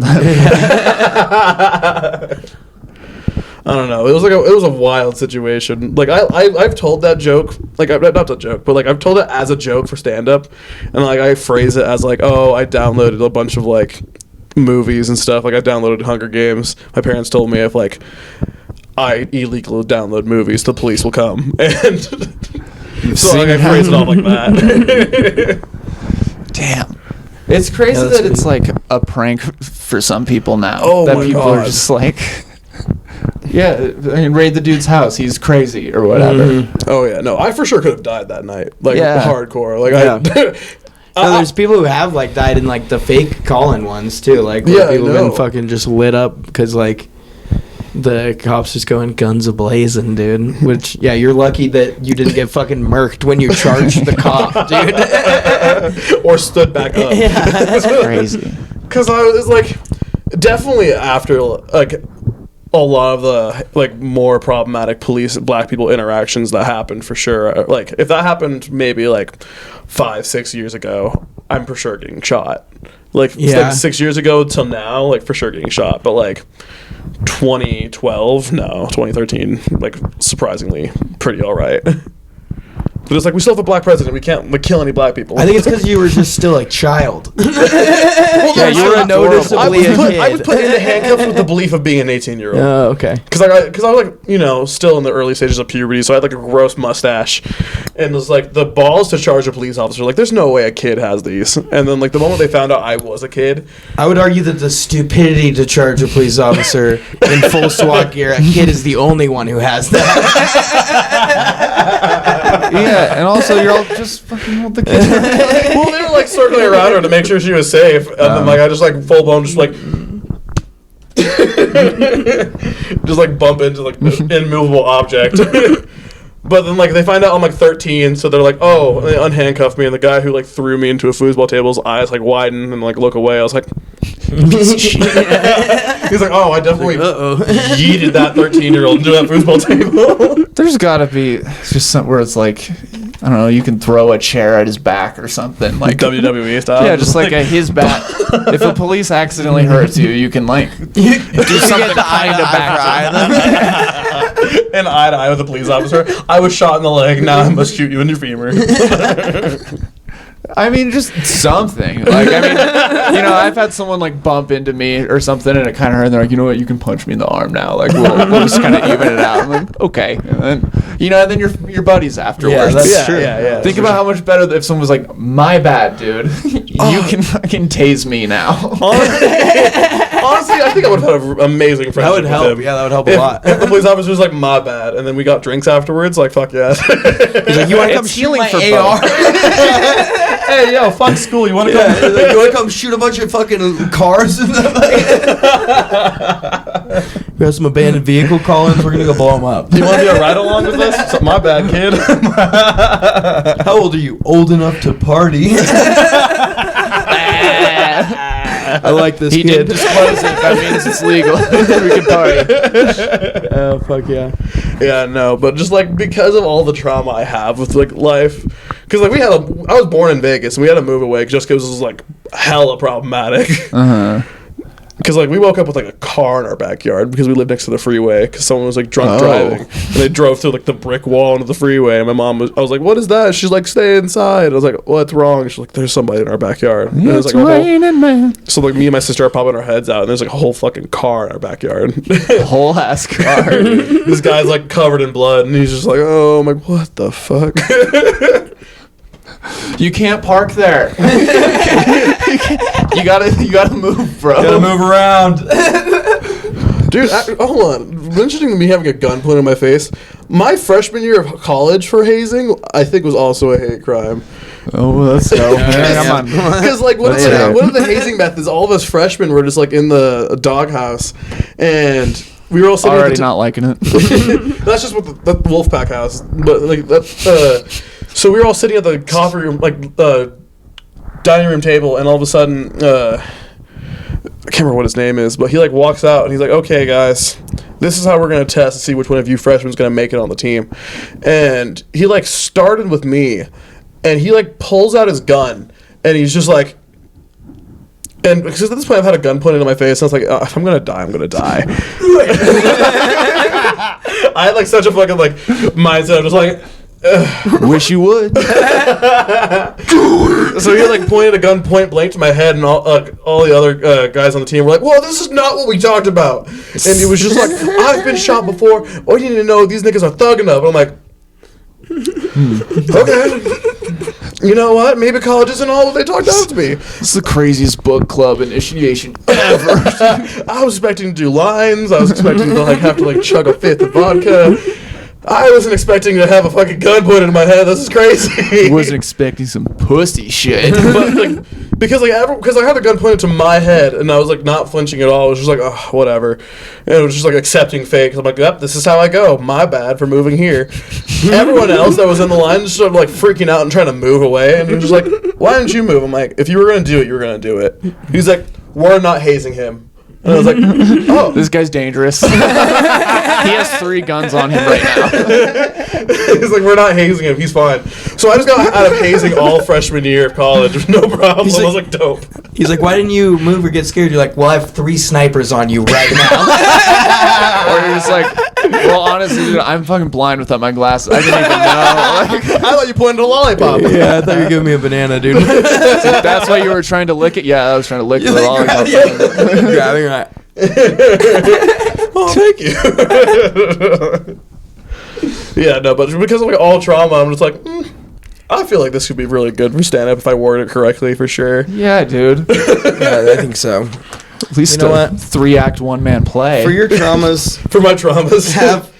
I don't know. It was a wild situation. Like I've told that joke, like not the joke, but like I've told it as a joke for stand up, and like I phrase it as like, oh, I downloaded a bunch of like movies and stuff. Like I downloaded Hunger Games. My parents told me if like I illegally download movies, the police will come. And so like I phrase it all like that. Damn. It's crazy Yeah, that it's like a prank for some people now. Oh that my people God. are just like, yeah, I mean, raid the dude's house. He's crazy or whatever. Oh yeah, no, I for sure could have died that night. Like Yeah. hardcore. Like No, there's people who have like died in like the fake call-in ones too. Like where Yeah, I people have know. been fucking just lit up because like the cops just going guns a-blazing, dude. Which yeah, you're lucky that you didn't get fucking murked when you charged the cop, dude. or stood back up. Yeah. That's crazy. Because I was like, definitely after like a lot of the like more problematic police black people interactions that happened for sure. Like if that happened maybe like 5-6 years ago, I'm for sure getting shot. Like, Yeah. like 6 years ago till now, like for sure getting shot. But like 2012, no, 2013, like surprisingly pretty all right. But it's like we still have a black president. We can't like kill any black people. I think it's because you were just still a child. Well, Yeah, you were noticeably a kid. I was put into handcuffs with the belief of being an 18-year-old. Oh, okay. Because I was like, you know, still in the early stages of puberty, so I had like a gross mustache, and it was like the balls to charge a police officer. Like, there's no way a kid has these. And then like the moment they found out I was a kid, I would argue that the stupidity to charge a police officer in full SWAT gear, a kid is the only one who has that. Yeah, and also you're all just fucking hold the kid. well, they were like circling around her to make sure she was safe, and then like I just like full blown just like. just like bump into like an immovable object. But then like they find out I'm like 13, so they're like, oh, and they unhandcuff me, and the guy who like threw me into a foosball table's eyes like widen and like look away. I was like, piece of shit. He's like, oh, I definitely yeeted that 13-year-old into that foosball table. There's gotta be just something where it's like, I don't know, you can throw a chair at his back or something like WWE style. Yeah, just like at his back. If a police accidentally hurts you, you can like do something kind of back to them. And eye to eye with a police officer. I was shot in the leg. Now I must shoot you in your femur. I mean, just something. Like, I mean, I've had someone like bump into me or something, and it kind of hurt. And they're like, you know what, you can punch me in the arm now. Like, we'll just kind of even it out. I'm like, okay. And then, and then your buddies afterwards. Yeah, that's true. Yeah. Think about how much better if someone was like, my bad, dude. You can fucking tase me now. Honestly, I think I would have had an amazing friendship. That would help. With him. Yeah, that would help a lot. If the police officer was like, my bad, and then we got drinks afterwards, like, fuck yeah. He's like, you want to come shoot my AR? Hey, yo, fuck school. You want to come? Like, you want to come shoot a bunch of fucking cars? We have some abandoned vehicle call-ins. We're gonna go blow them up. You want to be a ride along with us? My bad, kid. How old are you? Old enough to party. I like this He kid. did disclose it. That means it's legal. We can party. Oh, fuck yeah. Yeah, no, but just like because of all the trauma I have with like life, because like I was born in Vegas and we had to move away just because it was like hella problematic. Because like we woke up with like a car in our backyard because we lived next to the freeway because someone was like drunk driving and they drove through like the brick wall into the freeway and I was like, what is that? She's like, stay inside. I was like, what's wrong? She's like, there's somebody in our backyard. And it was like raining, man. So like me and my sister are popping our heads out and there's like a whole fucking car in our backyard. Whole ass car. This guy's like covered in blood and he's just like, oh, I'm like, what the fuck? You can't park there. You gotta move, bro. Gotta move around. Dude, hold on. Mentioning me having a gun pointed in my face, my freshman year of college for hazing, I think was also a hate crime. Oh, let's go. Come on. Because like one of the hazing methods, all of us freshmen were just like in the doghouse, and we were all sitting already not liking it. That's just what the Wolfpack house, but like that. So we were all sitting at the coffee room, like dining room table, and all of a sudden, I can't remember what his name is, but he like walks out and he's like, "Okay, guys, this is how we're gonna test to see which one of you freshmen is gonna make it on the team." And he like started with me, and he like pulls out his gun, and he's just like. And because at this point I've had a gun pointed in my face, and I was like, if I'm gonna die, I'm gonna die. I had like such a fucking like mindset. I'm just like, wish you would. So he like pointed a gun point blank to my head, and all the other guys on the team were like, "Well, this is not what we talked about." And he was just like, "I've been shot before. All you need to know, these niggas are thugging up." And I'm like, okay. You know what? Maybe college isn't all what they talked out to be. This is the craziest book club initiation ever. I was expecting to do lines. I was expecting to like have to like chug a fifth of vodka. I wasn't expecting to have a fucking gun pointed in my head. This is crazy. Wasn't expecting some pussy shit. But, like, because I had the gun pointed to my head and I was like not flinching at all. It was just like, oh, whatever. And it was just like accepting fate. I'm like, yep, this is how I go. My bad for moving here. Everyone else that was in the line just started like freaking out and trying to move away. And he was just like, why didn't you move? I'm like, if you were going to do it, you were going to do it. He's like, we're not hazing him. And I was like, oh. This guy's dangerous. He has 3 guns on him right now. He's like, we're not hazing him. He's fine. So I just got out of hazing all freshman year of college. No problem. I was like, dope. He's like, why didn't you move or get scared? You're like, well, I have 3 snipers on you right now. Or you're just like, well, honestly, dude, I'm fucking blind without my glasses. I didn't even know. Like, I thought you pointed a lollipop. Yeah, I thought you were giving me a banana, dude. that's why you were trying to lick it? Yeah, I was trying to lick the lollipop. Grabbing right. Oh, thank you. Yeah, no, but because of like all trauma, I'm just like, I feel like this could be really good for stand-up if I word it correctly, for sure. Yeah, dude. Yeah, I think so. At least you know what? 3-act one-man play. For your traumas, for my traumas, have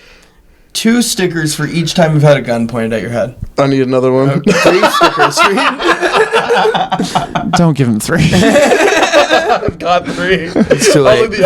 2 stickers for each time you've had a gun pointed at your head. I need another one. 3 stickers for you. Don't give him 3. I've got 3. It's too late. The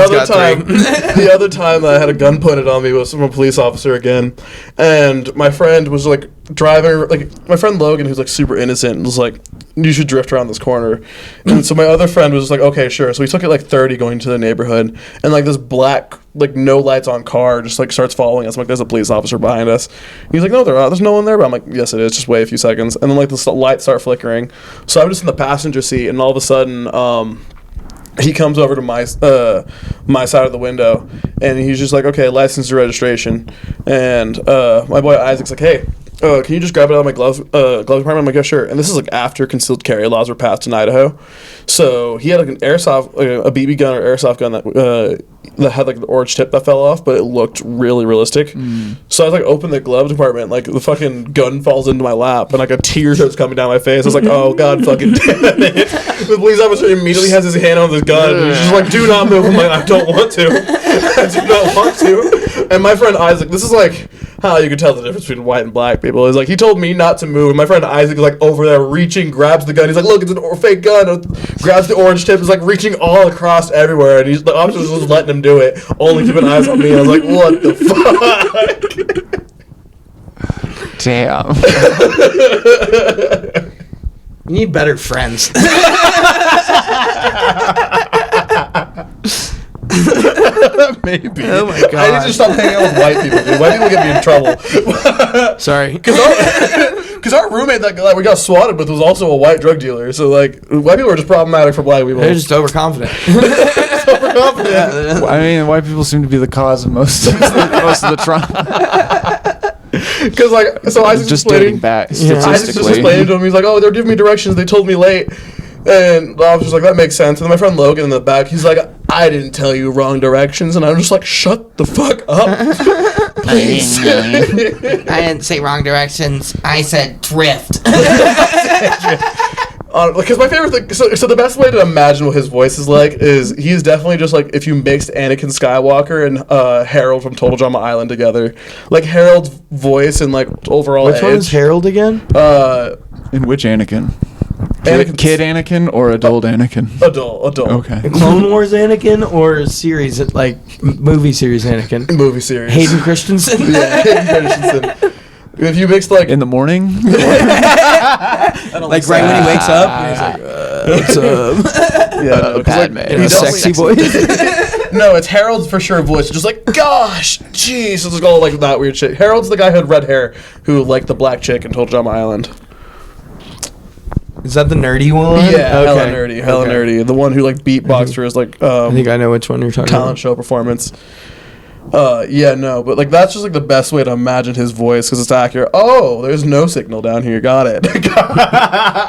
other time that I had a gun pointed on me was from a police officer again, and my friend was like driving, like my friend Logan, who's like super innocent, was like, you should drift around this corner. And so my other friend was like, okay, sure. So we took it like 30 going to the neighborhood, and like this black, like no lights on car just like starts following us. I'm like, there's a police officer behind us. And he's like, no, there's no one there. But I'm like, yes, it is. Just wait a few seconds. And then like the lights start flickering. So I'm just in the passenger seat, and all of a sudden, he comes over to my side of the window, and he's just like, okay, license and registration. And my boy Isaac's like, hey, can you just grab it out of my glove department? I'm like, yeah, sure. And this is like after concealed carry laws were passed in Idaho. So he had like an airsoft, like a BB gun or airsoft gun that had like the orange tip that fell off, but it looked really realistic. So I was like, open the glove department, like the fucking gun falls into my lap, and like a tear starts coming down my face. I was like, oh god, fucking damn it! The police officer immediately has his hand on his gun, and he's just like, do not move. I'm like, I don't want to. I do not want to. And my friend Isaac, this is like how you can tell the difference between white and black people. Is like he told me not to move, and my friend Isaac is like over there reaching, grabs the gun. He's like, look, it's a fake gun. Grabs the orange tip, is like reaching all across everywhere, and the officer was just letting him do it, only keeping eyes on me. And I was like, what the fuck? Damn. You need better friends. Maybe. Oh my god. I need to stop hanging out with white people, dude. White people get me in trouble. Sorry. Because our roommate that we got swatted with was also a white drug dealer. So, like, white people are just problematic for black people. They're just overconfident. Overconfident. I mean, white people seem to be the cause of most of the trauma. Because, like, so Isaac's Just explaining. dating back Isaac's just statistically. explaining to him. He's like, oh, they're giving me directions. They told me late. And the officer's like, that makes sense. And then my friend Logan in the back, he's like, I didn't tell you wrong directions. And I'm just like, shut the fuck up. Please. I didn't say wrong directions. I said drift. Because my favorite thing, so the best way to imagine what his voice is like is he's definitely just like if you mixed Anakin Skywalker and Harold from Total Drama Island together. Like Harold's voice and like overall Which one is Harold again? In which Anakin? Anakin's- Kid Anakin or adult Anakin? Adult. Okay. Clone Wars Anakin or series, like movie series Anakin? Movie series. Hayden Christensen? Yeah, Hayden Christensen. If you mixed like In the morning? Like right when he wakes up? He's like, what's up? yeah, no, 'cause, like, Padme. In a he definitely- sexy voice? No, it's Harold's for sure voice. Just like, gosh, jeez. It's like all like that weird shit. Harold's the guy who had red hair who liked the black chick in Total Drama Island. Is that the nerdy one? Yeah, hella Okay. nerdy, hella Okay. nerdy. The one who like beatboxed for his like I think I know which one you're talking talent about. show performance. Yeah, no, but like that's just like the best way to imagine his voice because it's accurate. Oh, there's no signal down here. Got it.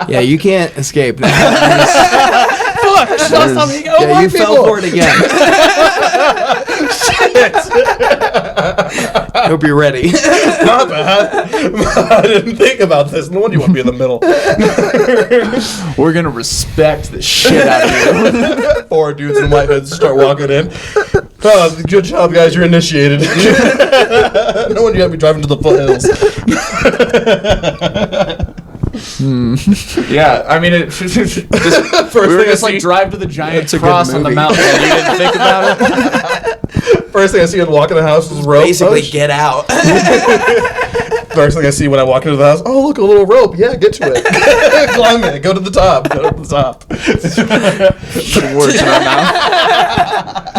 Yeah, you can't escape now. Fuck! Stop something. Oh, Yeah, you fell for it again. Hope you're ready. My bad. I didn't think about this. No wonder you want to be in the middle. We're going to respect the shit out of you. 4 dudes in white hoods start walking in. Oh, good job, guys. You're initiated. No wonder you have to be driving to the foothills. Yeah, I mean, we were just like drive to the giant That's a good cross on the movie. mountain and you didn't think about it? First thing I see when I walk in the house is rope. Basically, Oh, get out. First thing I see when I walk into the house, oh, look, a little rope. Yeah, get to it. Climb it. Go to the top. Go to the top. Putting words in our mouth.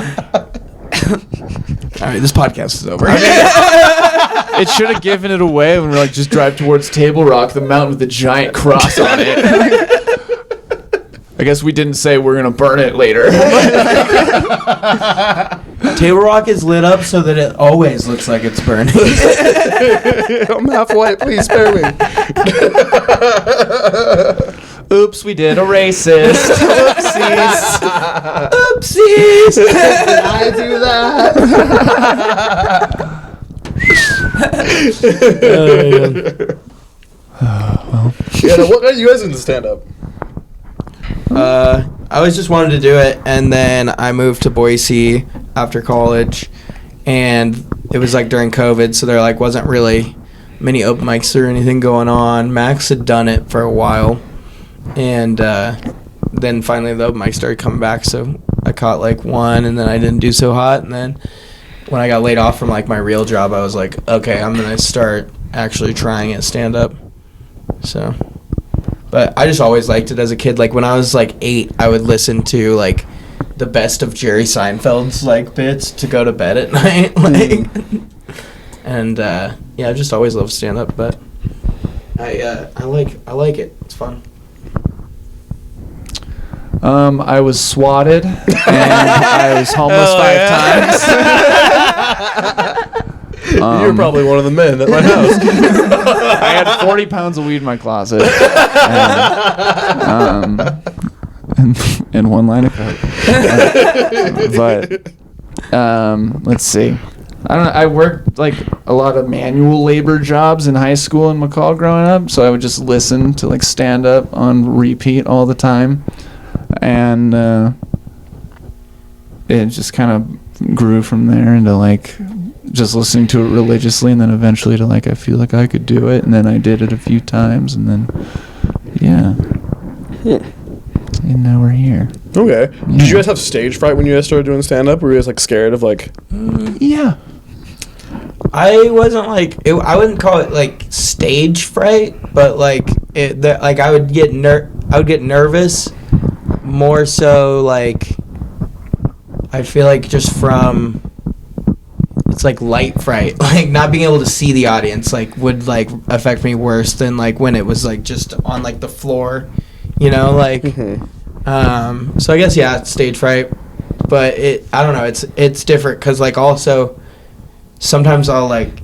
All right, this podcast is over. It should have given it away when we're like, just drive towards Table Rock, the mountain with the giant cross on it. I guess we didn't say we're going to burn it later. Table Rock is lit up so that it always looks like it's burning. I'm half white. Please spare me. Oops, we did a racist. Oopsies. Oopsies! Did I do that? Yeah, no, what got you guys into stand-up? I always just wanted to do it, and then I moved to Boise after college, and it was like during COVID, so there like wasn't really many open mics or anything going on. Max had done it for a while, and then finally the open mic started coming back, so I caught like one, and then I didn't do so hot, and then when I got laid off from like my real job, I was like, okay, I'm gonna start actually trying it stand up. So, but I just always liked it as a kid. Like when I was like 8, I would listen to like the best of Jerry Seinfeld's like bits to go to bed at night. Like, and yeah, I just always loved stand up. But I like it. It's fun. I was swatted and I was homeless 5 times. You're probably one of the men at my house. I had 40 pounds of weed in my closet. And one line of coke. Let's see. I don't know. I worked like a lot of manual labor jobs in high school in McCall growing up, so I would just listen to like stand up on repeat all the time, and it just kind of grew from there into like just listening to it religiously, and then eventually to like I feel like I could do it, and then I did it a few times, and then and now we're here. Okay. Yeah. Did you guys have stage fright when you guys started doing stand-up? Were you guys like scared of like? Yeah. I wasn't like I wouldn't call it like stage fright, but like I would get nervous more so like I feel like just from it's like light fright, like not being able to see the audience like would like affect me worse than like when it was like just on like the floor, you know, like so I guess it's stage fright, but I don't know, it's different because like also sometimes I'll like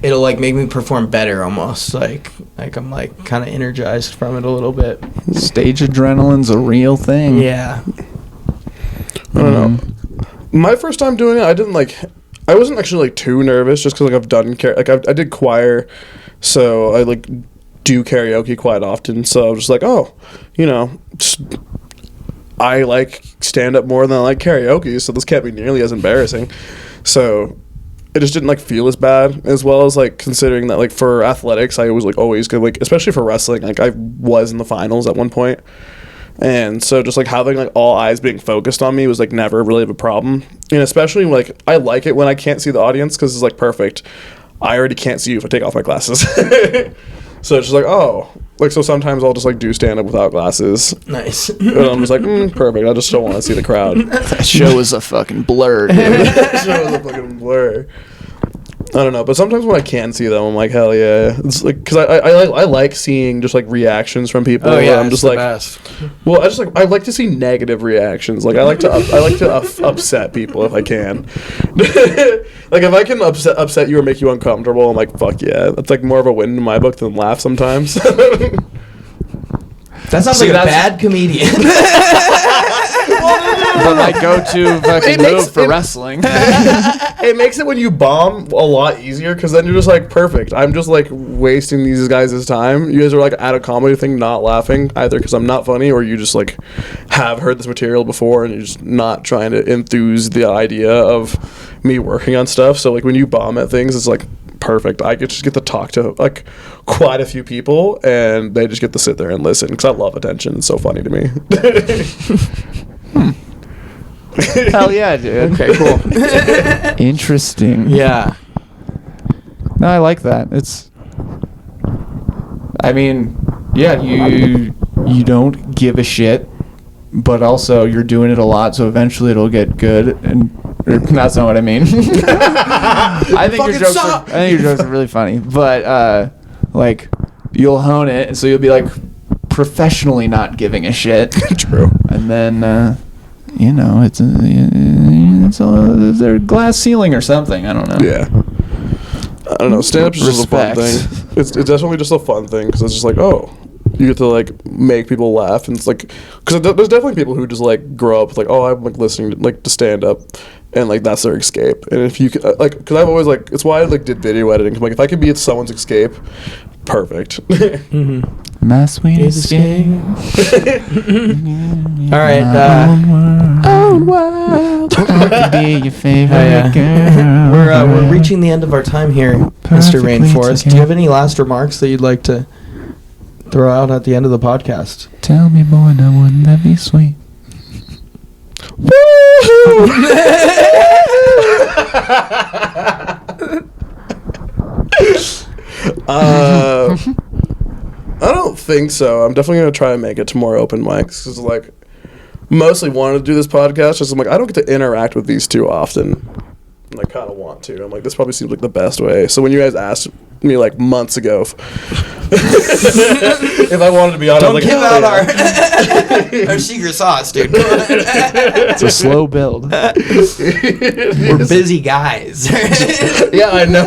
it'll like make me perform better almost like I'm like kind of energized from it a little bit. Stage adrenaline's a real thing. Yeah. I don't know. My first time doing it, I wasn't actually like too nervous just because like I've done I did choir, so I like do karaoke quite often, so I was just like, oh, you know, I like stand-up more than I like karaoke, so this can't be nearly as embarrassing. So it just didn't like feel as bad, as well as like considering that like for athletics, I was like always good, like especially for wrestling, like I was in the finals at one point, and so just like having like all eyes being focused on me was like never really a problem. And especially like I like it when I can't see the audience because it's like perfect. I already can't see you if I take off my glasses. So it's just like, oh, like, so sometimes I'll just, like, do stand-up without glasses. Nice. And I'm just like, perfect. I just don't want to see the crowd. That show is a fucking blur, dude. That show is a fucking blur. I don't know, but sometimes when I can see them, I'm like, hell yeah. It's like, because I like seeing just, like, reactions from people. Oh, yeah, I'm just it's like, the best. well, I like to see negative reactions. Like, I like to upset people if I can. Like, if I can upset you or make you uncomfortable, I'm like, fuck yeah. That's, like, more of a win in my book than laugh sometimes. That sounds like a bad comedian. But my go-to fucking move for wrestling. It makes it when you bomb a lot easier, because then you're just like, perfect. I'm just like wasting these guys' time. You guys are like at a comedy thing not laughing, either because I'm not funny or you just like have heard this material before and you're just not trying to enthuse the idea of me working on stuff. So like when you bomb at things, it's like perfect. I just get to talk to like quite a few people and they just get to sit there and listen, because I love attention. It's so funny to me. Hell yeah, dude. Okay, cool. Interesting. Yeah. No, I like that. I mean, yeah, you don't give a shit, but also you're doing it a lot, so eventually it'll get good. And that's not what I mean. I think your jokes are really funny, but like you'll hone it, and so you'll be like professionally not giving a shit. True. And then you know, it's a glass ceiling or something. I don't know. Yeah. I don't know. Stand-up is just a fun thing. It's definitely just a fun thing, because it's just like, oh, you get to like make people laugh, and it's like, because there's definitely people who just like grow up with like, oh, I'm like listening to like to stand-up, and like that's their escape. And if you could, like, because I've always like, it's why I like did video editing. Like if I could be someone's escape, perfect. Mm-hmm. My sweet escape. All right. Old world. I could be your favorite girl. We're reaching the end of our time here, Mr. Rainforest. Do you have any last remarks that you'd like to throw out at the end of the podcast? Tell me, boy, now wouldn't that be sweet? I don't think so. I'm definitely going to try and make it to more open mics, because like mostly wanted to do this podcast just I'm like, I don't get to interact with these too often, and I kind of want to. I'm like, this probably seems like the best way. So when you guys asked me like months ago If I wanted to be honest, Don't like, give hell out yeah. our secret sauce, dude. It's a slow build. We're busy guys. Yeah, I know.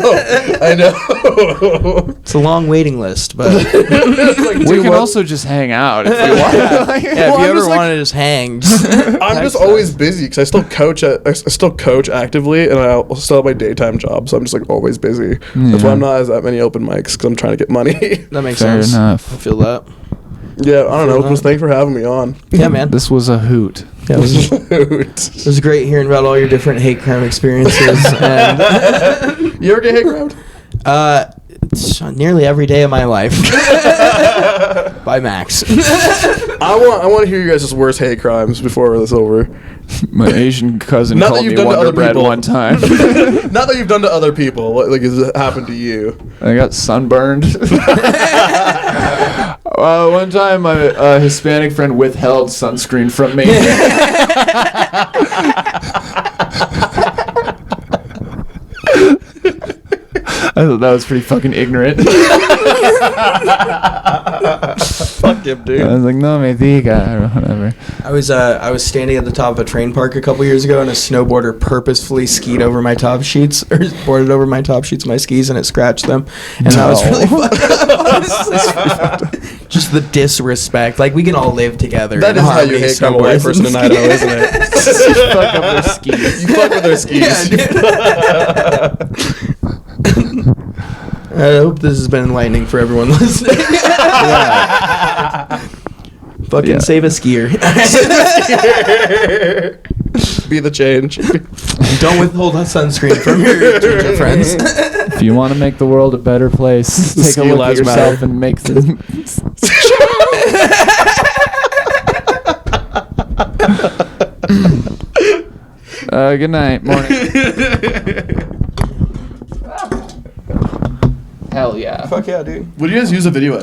It's a long waiting list, but We can also just hang out if you want. yeah, if Well, you I'm ever just like- want to just hang, I'm just always busy because I still coach actively, and I still have my daytime job, so I'm just like always busy. That's why I'm not as that many open mics, because I'm trying to get money. that makes Fair sense. enough. I feel that. Yeah, I don't know. Just thanks for having me on. Yeah, man. This was a hoot. Yeah, it was great hearing about all your different hate crime experiences. And You ever get hate crimed? nearly every day of my life. By Max. I want to hear you guys' worst hate crimes before this is over. My Asian cousin Not that called you've me done to Wonder other Bread people. one time. Not that you've done to other people. What like has it happened to you? I got sunburned. One time, my Hispanic friend withheld sunscreen from me. I thought that was pretty fucking ignorant. Fuck him, dude. I was like, no me diga, or whatever. I was standing at the top of a train park a couple years ago, and a snowboarder purposefully skied over my top sheets, or boarded over my top sheets of my skis, and it scratched them. And that was really funny. Just the disrespect. Like, we can all live together. That in is how harmony, you hate crime a white snowboarders person in and Idaho, skis. isn't it? Fuck up their skis. You fuck with their skis. Yeah, I hope this has been enlightening for everyone listening. Fucking Yeah. save a skier. Be the change. Don't withhold sunscreen from your ginger friends. If you want to make the world a better place, take Ski a look at lives yourself matter. and make the. Good night. Morning. Hell yeah. Fuck yeah, dude. Would you guys use a video edit?